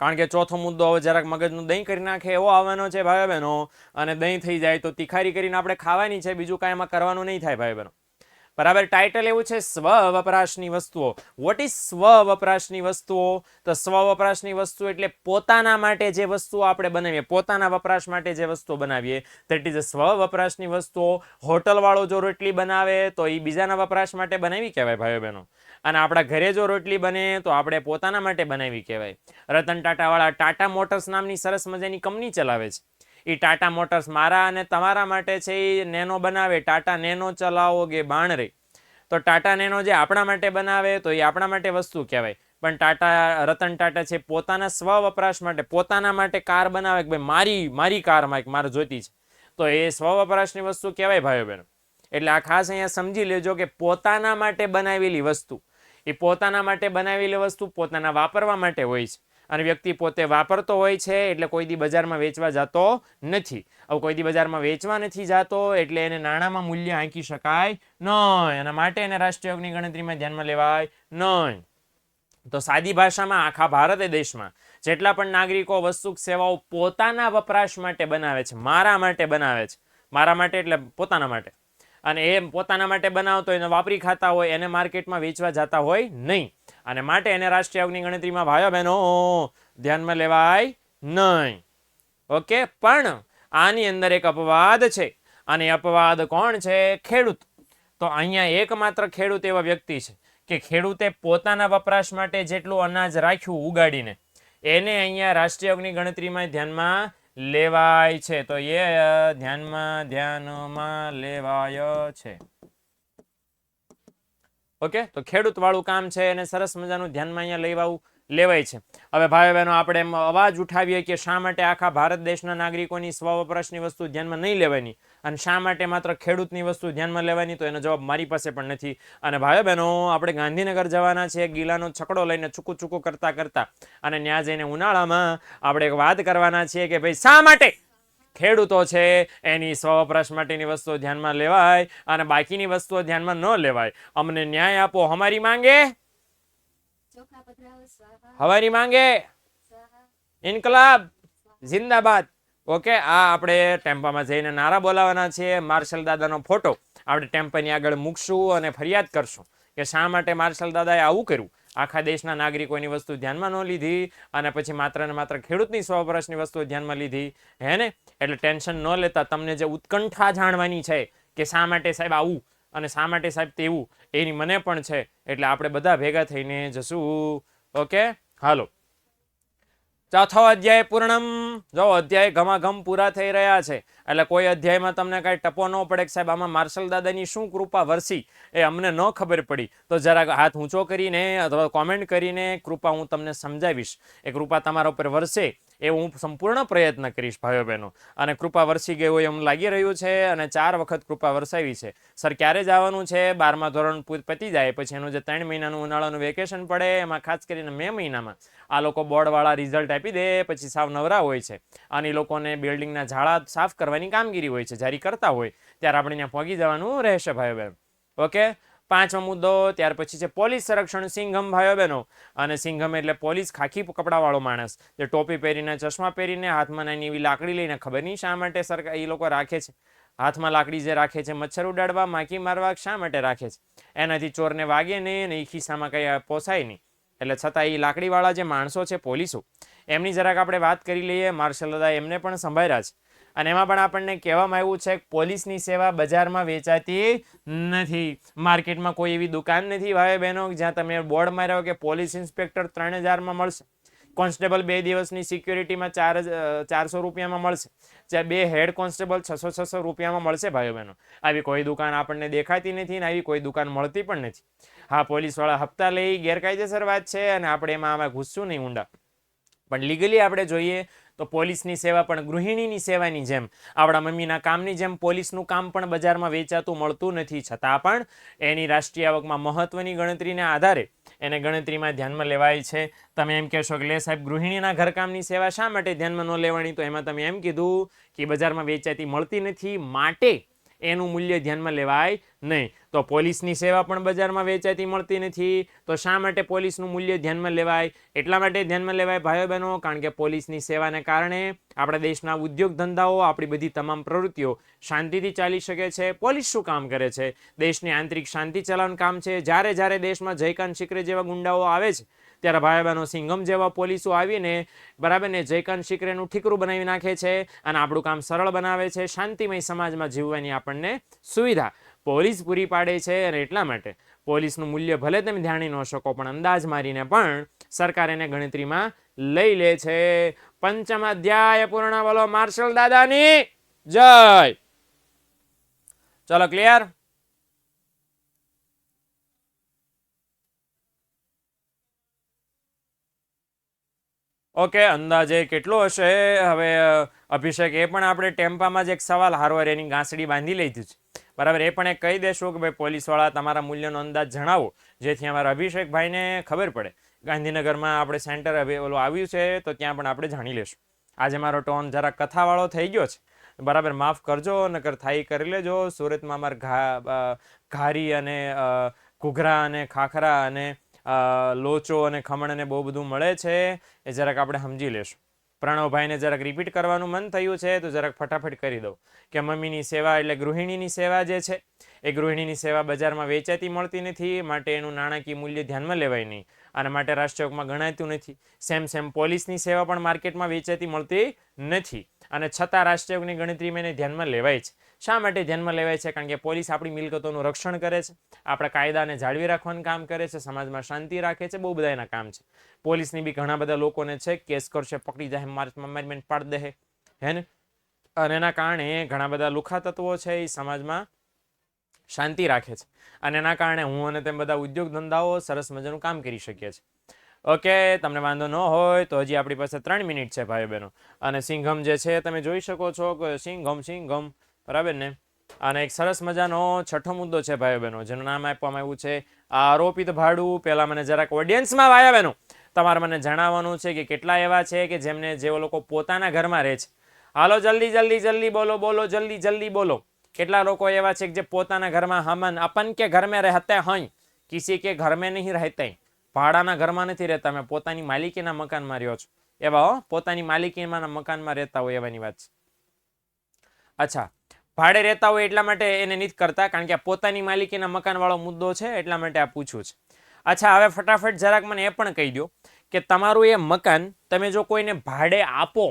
કારણ કે ચોથો મુદ્દો હવે જરાક મગજનું દહીં કરી નાખે એવો આવવાનો છે ભાઈ બહેનો. અને દહીં થઈ જાય તો તિખારી કરીને આપણે ખાવાની છે, બીજું કાંઈ એમાં કરવાનું નહીં થાય ભાઈ બહેનો. બરાબર. ટાઇટલ એવું છે સ્વ વપરાશની વસ્તુઓ. વોટ ઇઝ સ્વ વપરાશની વસ્તુઓ? તો સ્વ વપરાશની વસ્તુ એટલે પોતાના માટે જે વસ્તુઓ આપણે બનાવીએ, પોતાના વપરાશ માટે જે વસ્તુઓ બનાવીએ, દેટ ઇઝ સ્વ વપરાશની વસ્તુઓ. હોટલ વાળો જો રોટલી બનાવે તો એ બીજાના વપરાશ માટે બનાવી કહેવાય ભાઈઓ બહેનો. અને આપણા ઘરે જો રોટલી બને તો આપણે પોતાના માટે બનાવી કહેવાય. રતન ટાટા વાળા ટાટા મોટર્સ નામની સરસ મજાની કંપની ચલાવે છે. એ ટાટા મોટર્સ મારા અને તમારા માટે છે એ નેનો બનાવે. ટાટા નેનો ચલાવો કે બાણ રે. તો ટાટા નેનો જે આપણા માટે બનાવે તો એ આપણા માટે વસ્તુ કહેવાય. પણ રતન ટાટા છે પોતાના સ્વ વપરાશ માટે, પોતાના માટે કાર બનાવે કે ભાઈ મારી કાર મારે જોઈતી છે, તો એ સ્વ વપરાશની વસ્તુ કહેવાય ભાઈઓ બહેનો. એટલે આ ખાસ અહીંયા સમજી લેજો કે પોતાના માટે બનાવેલી વસ્તુ, એ પોતાના માટે બનાવેલી વસ્તુ પોતાના વાપરવા માટે હોય છે. અને વ્યક્તિ પોતે વાપરતો હોય છે એટલે કોઈ દી બજારમાં વેચવા જતો નથી. હવે કોઈ દી બજારમાં વેચવા નથી જતો એટલે એને નાણાંમાં મૂલ્ય આંકી શકાય નહીં. એના માટે એને રાષ્ટ્રીય આવકની ગણતરીમાં ધ્યાનમાં લેવાય નહીં. તો સાદી ભાષામાં આખા ભારત દેશમાં જેટલા પણ નાગરિકો વસ્તુ સેવાઓ પોતાના વપરાશ માટે બનાવે છે, મારા માટે બનાવે છે, મારા માટે એટલે પોતાના માટે, અને એ પોતાના માટે બનાવતો એને વાપરી ખાતા હોય, એને માર્કેટમાં વેચવા જતા હોય નહીં. અને માટે એને રાષ્ટ્રીય આવકની ગણતરીમાં ભાઈઓ બહેનો ધ્યાનમાં લેવાય નહીં. ઓકે. પણ આની અંદર એક અપવાદ છે, અને અપવાદ કોણ છે? ખેડૂત. તો અહીંયા એકમાત્ર ખેડૂત એવા વ્યક્તિ છે કે ખેડૂતે પોતાના વપરાશ માટે જેટલું અનાજ રાખ્યું ઉગાડીને, એને અહીંયા રાષ્ટ્રીય આવકની ગણતરીમાં ધ્યાનમાં લેવાય છે. તો એ ધ્યાનમાં લેવાય છે. ઓકે. તો ખેડૂત વાળું કામ છે એને સરસ મજાનું ધ્યાનમાં અહીંયા લેવાય છે. હવે ભાઈ બહેનો આપણે એમ અવાજ ઉઠાવીએ કે શા માટે આખા ભારત દેશના નાગરિકોની સ્વ વપરાશની વસ્તુ ધ્યાનમાં નહીં લેવાની અને શા માટે માત્ર ખેડૂતની વસ્તુ ધ્યાનમાં લેવાની, તો એનો જવાબ મારી પાસે પણ નથી. અને ભાઈ બહેનો આપણે ગાંધીનગર જવાના છે ગીલાનો છકડો લઈને ચૂકું કરતા કરતા, અને ત્યાં જઈને ઉનાળામાં આપણે એક વાત કરવાના છીએ કે ભાઈ શા માટે ખેડૂતો છે એની સ્વ વપરાશ માટેની વસ્તુઓ ધ્યાનમાં લેવાય અને બાકીની વસ્તુઓ ધ્યાનમાં ન લેવાય. અમને ન્યાય આપો. હમારી માંગે, હમારી માંગે, ઇન્કલાબ જિંદાબાદ. ઓકે. આ આપણે ટેમ્પામાં જઈને નારા બોલાવવાના છીએ. માર્શલ દાદાનો ફોટો આપણે ટેમ્પાની આગળ મૂકશું અને ફરિયાદ કરશું કે શા માટે માર્શલ દાદાએ આવું કર્યું. આખા દેશના નાગરિકોની વસ્તુ ધ્યાનમાં ન લીધી અને પછી માત્ર ને માત્ર ખેડૂતની સ્વ વપરાશની વસ્તુ ધ્યાનમાં લીધી. હે ને? એટલે ટેન્શન ન લેતા તમને જે ઉત્કંઠા જાણવાની છે કે શા માટે સાહેબ આવું અને શા માટે સાહેબ તેવું, એની મને પણ છે. એટલે આપણે બધા ભેગા થઈને જશું. ઓકે. હાલો. ચોથો અધ્યાય પૂર્ણમ. જો અધ્યાય ઘમાઘમ પૂરા થઈ રહ્યા છે એટલે કોઈ અધ્યાયમાં તમને કાંઈ ટપો ન પડે કે સાહેબ આમાં માર્શલ દાદાની શું કૃપા વરસી એ અમને ન ખબર પડી, તો જરાક હાથ ઊંચો કરીને અથવા કોમેન્ટ કરીને કૃપા હું તમને સમજાવીશ. એ કૃપા તમારા ઉપર વરસે એ હું સંપૂર્ણ પ્રયત્ન કરીશ ભાઈઓ બહેનો. અને કૃપા વરસી ગઈ હોય એમ લાગી રહ્યું છે અને 4 વખત કૃપા વરસાવી છે. સર ક્યારે જવાનું છે? 12મા ધોરણ પતી જાય પછી એનું જે 3 મહિનાનું ઉનાળાનું વેકેશન પડે એમાં ખાસ કરીને મે મહિનામાં આ લોકો બોર્ડવાળા રિઝલ્ટ આપી દે પછી સાવ નવરા હોય છે અને એ લોકોને બિલ્ડિંગના ઝાડા સાફ કરવાની કામગીરી હોય છે. જારી કરતા હોય ત્યારે આપણે ત્યાં પહોંચી જવાનું રહેશે ભાઈઓ બહેન. ઓકે. 5મો મુદ્દો. ત્યાર પછી છે પોલીસ સંરક્ષણ સિંઘમ ભાઈઓ બહેનો. અને સિંઘમ એટલે પોલીસ ખાખી કપડાવાળો માણસ જે ટોપી પહેરીને, ચશ્મા પહેરીને, હાથમાં નાની એવી લાકડી લઈને, ખબર નહીં શા માટે સરકાર એ લોકો રાખે છે હાથમાં લાકડી જે રાખે છે, મચ્છર ઉડાડવા, માખી મારવા, શા માટે રાખે છે? એનાથી ચોરને વાગે નહીં અને એ ખિસ્સામાં કંઈ પોસાય નહીં. એટલે છતાં એ લાકડીવાળા જે માણસો છે પોલીસો, એમની જરાક આપણે વાત કરી લઈએ. માર્શલ દાદા એમને પણ સંભાળ્યા છે અને એમાં પણ આપણને કહેવામાં આવ્યું છે કે પોલીસની સેવા બજારમાં વેચાતી નથી. માર્કેટમાં કોઈ એવી દુકાન નથી ભાઈ બહેનો જ્યાં તમે બોર્ડ માર્યો કે પોલીસ ઇન્સ્પેક્ટર 3000માં મળશે, કોન્સ્ટેબલ 2 દિવસની સિક્યુરિટીમાં 400 રૂપિયામાં મળશે, 2 હેડ કોન્સ્ટેબલ 600 રૂપિયામાં મળશે ભાઈઓ બહેનો. આવી કોઈ દુકાન આપણને દેખાતી નથી ને આવી કોઈ દુકાન મળતી પણ નથી. હા, પોલીસવાળા હપ્તા લઈ ગેરકાયદેસર વાત છે અને આપણે આમાં ઘૂસશું નહીં ઊંડા. પણ લીગલી આપણે જોઈએ તો પોલીસની સેવા પણ ગૃહિણીની સેવાની જેમ, આપણા મમ્મીના કામની જેમ પોલીસનું કામ પણ બજારમાં વેચાતું મળતું નથી. છતાં પણ એની રાષ્ટ્રીય આવકમાં મહત્વની ગણતરીના આધારે એને ગણતરીમાં ધ્યાનમાં લેવાય છે. તમે એમ કહેશો કે લે સાહેબ ગૃહિણીના ઘરકામની સેવા શા માટે ધ્યાનમાં ન લેવાની? તો એમાં તમે એમ કીધું કે બજારમાં વેચાતી મળતી નથી માટે એનું મૂલ્ય ધ્યાનમાં લેવાય નહીં. તો પોલીસની સેવા પણ બજારમાં વેચાતી મળતી નથી, તો શા માટે પોલીસનું મૂલ્ય ધ્યાનમાં લેવાય? એટલા માટે ધ્યાનમાં લેવાય ભાઈઓ બહેનો, કારણ કે પોલીસની સેવાને કારણે આપણા દેશના ઉદ્યોગ ધંધાઓ, આપણી બધી તમામ પ્રવૃત્તિઓ શાંતિથી ચાલી શકે છે. પોલીસ શું કામ કરે છે? દેશની આંતરિક શાંતિ ચલાવવાનું કામ છે. જ્યારે જ્યારે દેશમાં જયકાંત શિકરે જેવા ગુંડાઓ આવે છે, ત્યારે ભાઈ બહેનો સિંઘમ જેવા પોલીસો આવીને બરાબર ને જયકાંત શિકરેનું ઠીકરું બનાવી નાખે છે અને આપણું કામ સરળ બનાવે છે. શાંતિમય સમાજમાં જીવવાની આપણને સુવિધા પોલીસ પૂરી પાડે છે. અને એટલા માટે પોલીસનું મૂલ્ય ભલે તમે જાણી ન શકો, પણ અંદાજ મારીને પણ સરકાર એને ગણતરીમાં લઈ લે છે. પંચમ અધ્યાય પૂર્ણ. બોલો માર્શલ દાદાની જય. ચલો ક્લિયર? ઓકે, અંદાજે કેટલો હશે? હવે અભિષેક, એ પણ આપણે ટેમ્પામાં જ એક સવાલ હારવાર એની ગાંસડી બાંધી લીધી છે, બરાબર. એ પણ એક કહી દેશું કે ભાઈ પોલીસવાળા તમારા મૂલ્યનો અંદાજ જણાવો, જેથી અમારા અભિષેકભાઈને ખબર પડે. ગાંધીનગરમાં આપણે સેન્ટર ઓલું આવ્યું છે, તો ત્યાં પણ આપણે જાણી લેશું. આજે મારો ટોન જરા કથાવાળો થઈ ગયો છે, બરાબર, માફ કરજો, નકર થાઈ કરી લેજો. સુરતમાં અમારે ઘારી અને ઘૂઘરા અને ખાખરા અને લોચો અને ખમણ અને બહુ બધું મળે છે, એ જરાક આપણે સમજી લેશું. પ્રણવભાઈને જરાક રિપીટ કરવાનું મન થયું છે, તો જરાક ફટાફટ કરી દઉં કે મમ્મીની સેવા એટલે ગૃહિણીની સેવા જે છે, એ ગૃહિણીની સેવા બજારમાં વેચાતી મળતી નથી, માટે એનું નાણાકીય મૂલ્ય ધ્યાનમાં લેવાય નહીં, અને માટે રાષ્ટ્રીયમાં ગણાતું નથી. સેમ પોલીસની સેવા પણ માર્કેટમાં વેચાતી મળતી નથી, અને છતાં રાષ્ટ્રીયની ગણતરીમાં એને ધ્યાનમાં લેવાય છે. શા માટે ધ્યાનમાં લેવાય છે? કારણ કે પોલીસ આપણી મિલકતોનું રક્ષણ કરે છે, આપણા કાયદાને જાળવી રાખવાનું કામ કરે છે, સમાજમાં શાંતિ રાખે છે, બહુ બધા એના કામ છે. પોલીસની બી ઘણા બધા લોકોને છે કેસ કરશે, પકડી જાય, મારમેન્ટ પાડી દે હે ને, અને એના કારણે ઘણા બધા લુખા તત્વો છે એ સમાજમાં શાંતિ રાખે છે, અને એના કારણે હું અને તેમ બધા ઉદ્યોગ ધંધાઓ સરસ મજાનું કામ કરી શકીએ છીએ. ઓકે, તમને વાંધો ન હોય તો હજી આપણી પાસે 3 મિનિટ છે ભાઈ બહેનો. અને સિંઘમ જે છે તમે જોઈ શકો છો કે સિંઘમ, બરાબર ને. અને એક સરસ મજાનો છઠ્ઠો મુદ્દો છે ભાઈ બહેનો, જેનું નામ આપવામાં આવ્યું છે આરોપિત ભાડું. પહેલા મને જરાક ઓડિયન્સમાં ભાઈ બહેનો તમારે મને જણાવવાનું છે કે કેટલા એવા છે કે જેમને, જે લોકો પોતાના ઘરમાં રહે છે. હાલો જલ્દી બોલો, જલ્દી બોલો. કેટલા લોકો એવા છે કે જે પોતાના ઘરમાં, હમન अपन के घर में रहते हैं, किसी के घर में नहीं रहते, ભાડાના ઘરમાં નથી રહેતા, મેં પોતાની માલિકીના મકાનમાં રહ્યો છું, એવા પોતાની માલિકીના મકાનમાં રહેતા હોય એવાની વાત છે. અચ્છા, ભાડે રહેતા હોય એટલા માટે એને નથી કરતા, કારણ કે પોતાની માલિકીના મકાન વાળો મુદ્દો છે, એટલા માટે આ પૂછ્યું છે. અચ્છા, હવે ફટાફટ જરાક મને એ પણ કહી દો કે તમારું એ મકાન તમે જો કોઈને ભાડે આપો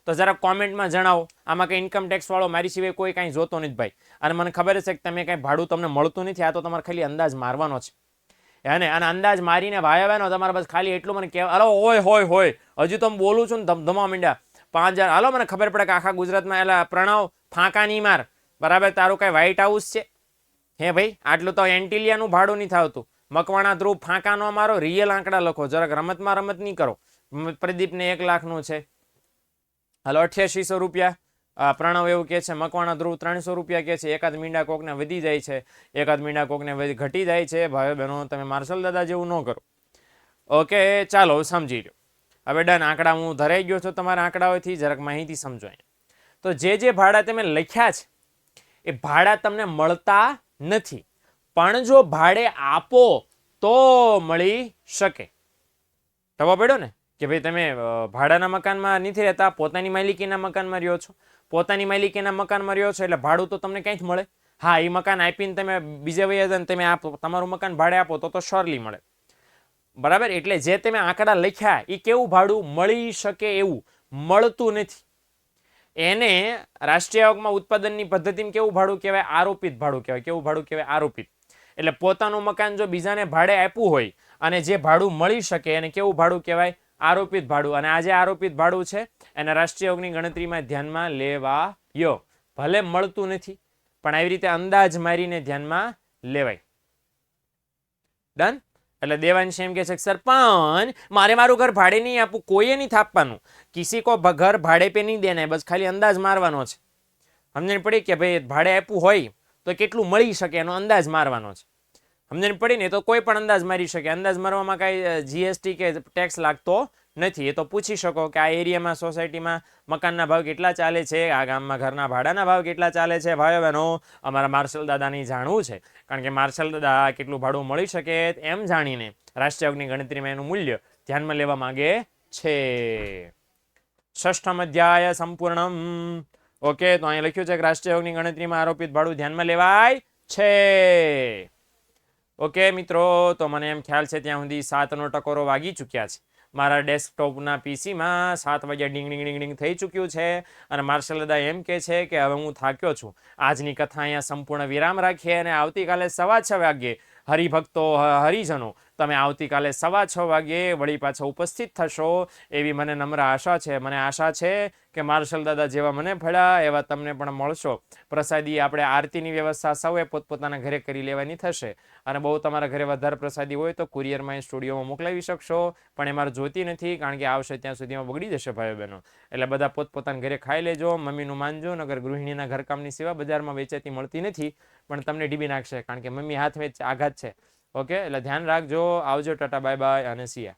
તો જરાક કોમેન્ટમાં જણાવો. આમાં કંઈ ઇન્કમ ટેક્સ વાળો મારી સિવાય કોઈ કાંઈ જોતો નથી ભાઈ, અને મને ખબર છે કે તમે કાંઈ ભાડું તમને મળતું નથી, આ તો તમારે ખાલી અંદાજ મારવાનો છે, હે ને. અને અંદાજ મારીને ભાઈ આવ્યા તમારે બસ ખાલી એટલું મને કહેવા, હાલો હોય હજુ તો હું બોલું છું ને ધમધમા માંડ્યા 5000, હાલો મને ખબર પડે કે આખા ગુજરાતમાં એલા પ્રણવ ફાંકા નહીં માર, બરાબર. તારું કાંઈ વ્હાઇટ હાઉસ છે હે ભાઈ? આટલું તો એન્ટિલિયાનું ભાડું નહીં થતું. મકવાણા ધ્રુવ ફાંકા ન મારો, રિયલ આંકડા લખો, જરાક રમતમાં રમત નહીં કરો. પ્રદીપને 1 લાખનું છે, હાલો 8800 રૂપિયા. પ્રણવ એવું કહે છે. મકવાણા ધ્રુવ 300 રૂપિયા કહે છે. એકાદ મીંડા કોકને વધી જાય છે, એકાદ મીંડા કોકને ઘટી જાય છે. ભાઈઓ બહેનો, તમે માર્શલ દાદા જેવું ન કરો. ઓકે, ચાલો સમજી લો. હવે ડન, આંકડા હું ધરાઈ ગયો છું તમારા આંકડાઓથી, જરાક માહિતી સમજો. તો જે ભાડા તમે લખ્યા છે એ ભાડા તમને મળતા નથી, પણ જો ભાડે આપો તો મળી શકે. ખબર પડ્યો ને કે ભાઈ તમે ભાડાના મકાનમાં નથી રહેતા, પોતાની માલિકીના મકાનમાં રહ્યો છો. પોતાની માલિકીના મકાનમાં રહ્યો છો એટલે ભાડું તો તમને ક્યાંથી મળે? હા, એ મકાન આપીને તમે બીજે વયે તમે આપો, તમારું મકાન ભાડે આપો તો શ્યોરલી મળે, બરાબર. એટલે જે તમે આંકડા લખ્યા એ કેવું ભાડું મળી શકે એવું મળતું નથી. એને રાષ્ટ્રીય આવકમાં ઉત્પાદનની પદ્ધતિમાં કેવું ભાડું કહેવાય? આરોપિત ભાડું કહેવાય. કેવું ભાડું કહેવાય? આરોપિત. એટલે પોતાનું મકાન જો બીજાને ભાડે આપ્યું હોય અને જે ભાડું મળી શકે એને કેવું ભાડું કહેવાય? આરોપિત ભાડું. અને આ જે આરોપિત ભાડું છે એને રાષ્ટ્રીય આવકની ગણતરીમાં ધ્યાનમાં લેવાયો. ભલે મળતું નથી, પણ આવી રીતે અંદાજ મારીને ધ્યાનમાં લેવાય. ડન. એટલે દેવાંશ એમ કે છે સરપંચ મારે મારું ઘર ભાડે નહીં આપવું, કોઈએ નહીં થાપવાનું, કિસી કો ઘર ભાડે પે નહીં દેના, બસ ખાલી અંદાજ મારવાનો છે. સમજણ પડી કે ભાઈ ભાડે આપવું હોય તો કેટલું મળી શકે એનો અંદાજ મારવાનો છે. સમજણ પડી ને? તો કોઈ પણ અંદાજ મારી શકે. અંદાજ મારવામાં કાંઈ જીએસટી કે ટેક્સ લાગતો નથી. એ તો પૂછી શકો કે આ એરિયામાં સોસાયટીમાં મકાનના ભાવ કેટલા ચાલે છે, આ ગામમાં ઘરના ભાડાના ભાવ કેટલા ચાલે છે. ભાઈઓ બહેનો, અમારા માર્શલ દાદાની જાણવું છે, કારણ કે માર્શલ દાદા કેટલું ભાડું મળી શકે એમ જાણીને રાષ્ટ્રીય આવકની ગણતરીમાં એનું મૂલ્ય ધ્યાનમાં લેવા માંગે છે. ષષ્ઠમ અધ્યાય સંપૂર્ણમ. ઓકે, તો અહીંયા લખ્યું છે કે રાષ્ટ્રીય આવકની ગણતરીમાં આરોપિત ભાડું ધ્યાનમાં લેવાય છે. ઓકે મિત્રો, તો મને એમ ખ્યાલ છે ત્યાં સુધી 7નો ટકોરો વાગી ચૂક્યા છે. મારા ડેસ્કટોપના પીસીમાં 7 વાગ્યા ડીંગ ડીંગ ડીંગ ડીંગ થઈ ચૂક્યું છે. અને માર્શલ દાદા એમ કહે છે કે હવે હું થાક્યો છું, આજની કથા અહીંયા સંપૂર્ણ વિરામ રાખીએ અને આવતીકાલે 6:15 વાગ્યે હરિભક્તો હરિજનો તમે આવતીકાલે 6:15 વાગ્યે વળી પાછા ઉપસ્થિત થશો એવી મને નમ્ર આશા છે. મને આશા છે કે માર્શલ દાદા જેવા મને ફળ્યા એવા તમને પણ મળશો. પ્રસાદી આપણે આરતીની વ્યવસ્થા સૌએ પોતપોતાના ઘરે કરી લેવાની થશે. અને બહુ તમારા ઘરે વધારે પ્રસાદી હોય તો કુરિયરમાં સ્ટુડિયોમાં મોકલાવી શકશો, પણ એ મારે જોતી નથી, કારણ કે આવશે ત્યાં સુધીમાં બગડી જશે ભાઈઓ બહેનો. એટલે બધા પોતપોતાના ઘરે ખાઈ લેજો, મમ્મીનું માનજો. નગર ગૃહિણીના ઘરકામની સેવા બજારમાં વેચાતી મળતી નથી, પણ તમને ડીબી નાખશે, કારણ કે મમ્મી હાથ વેચ આઘાત છે. ઓકે, એટલે ધ્યાન રાખજો. આવજો, ટાટા, બાય બાય અને સિયા.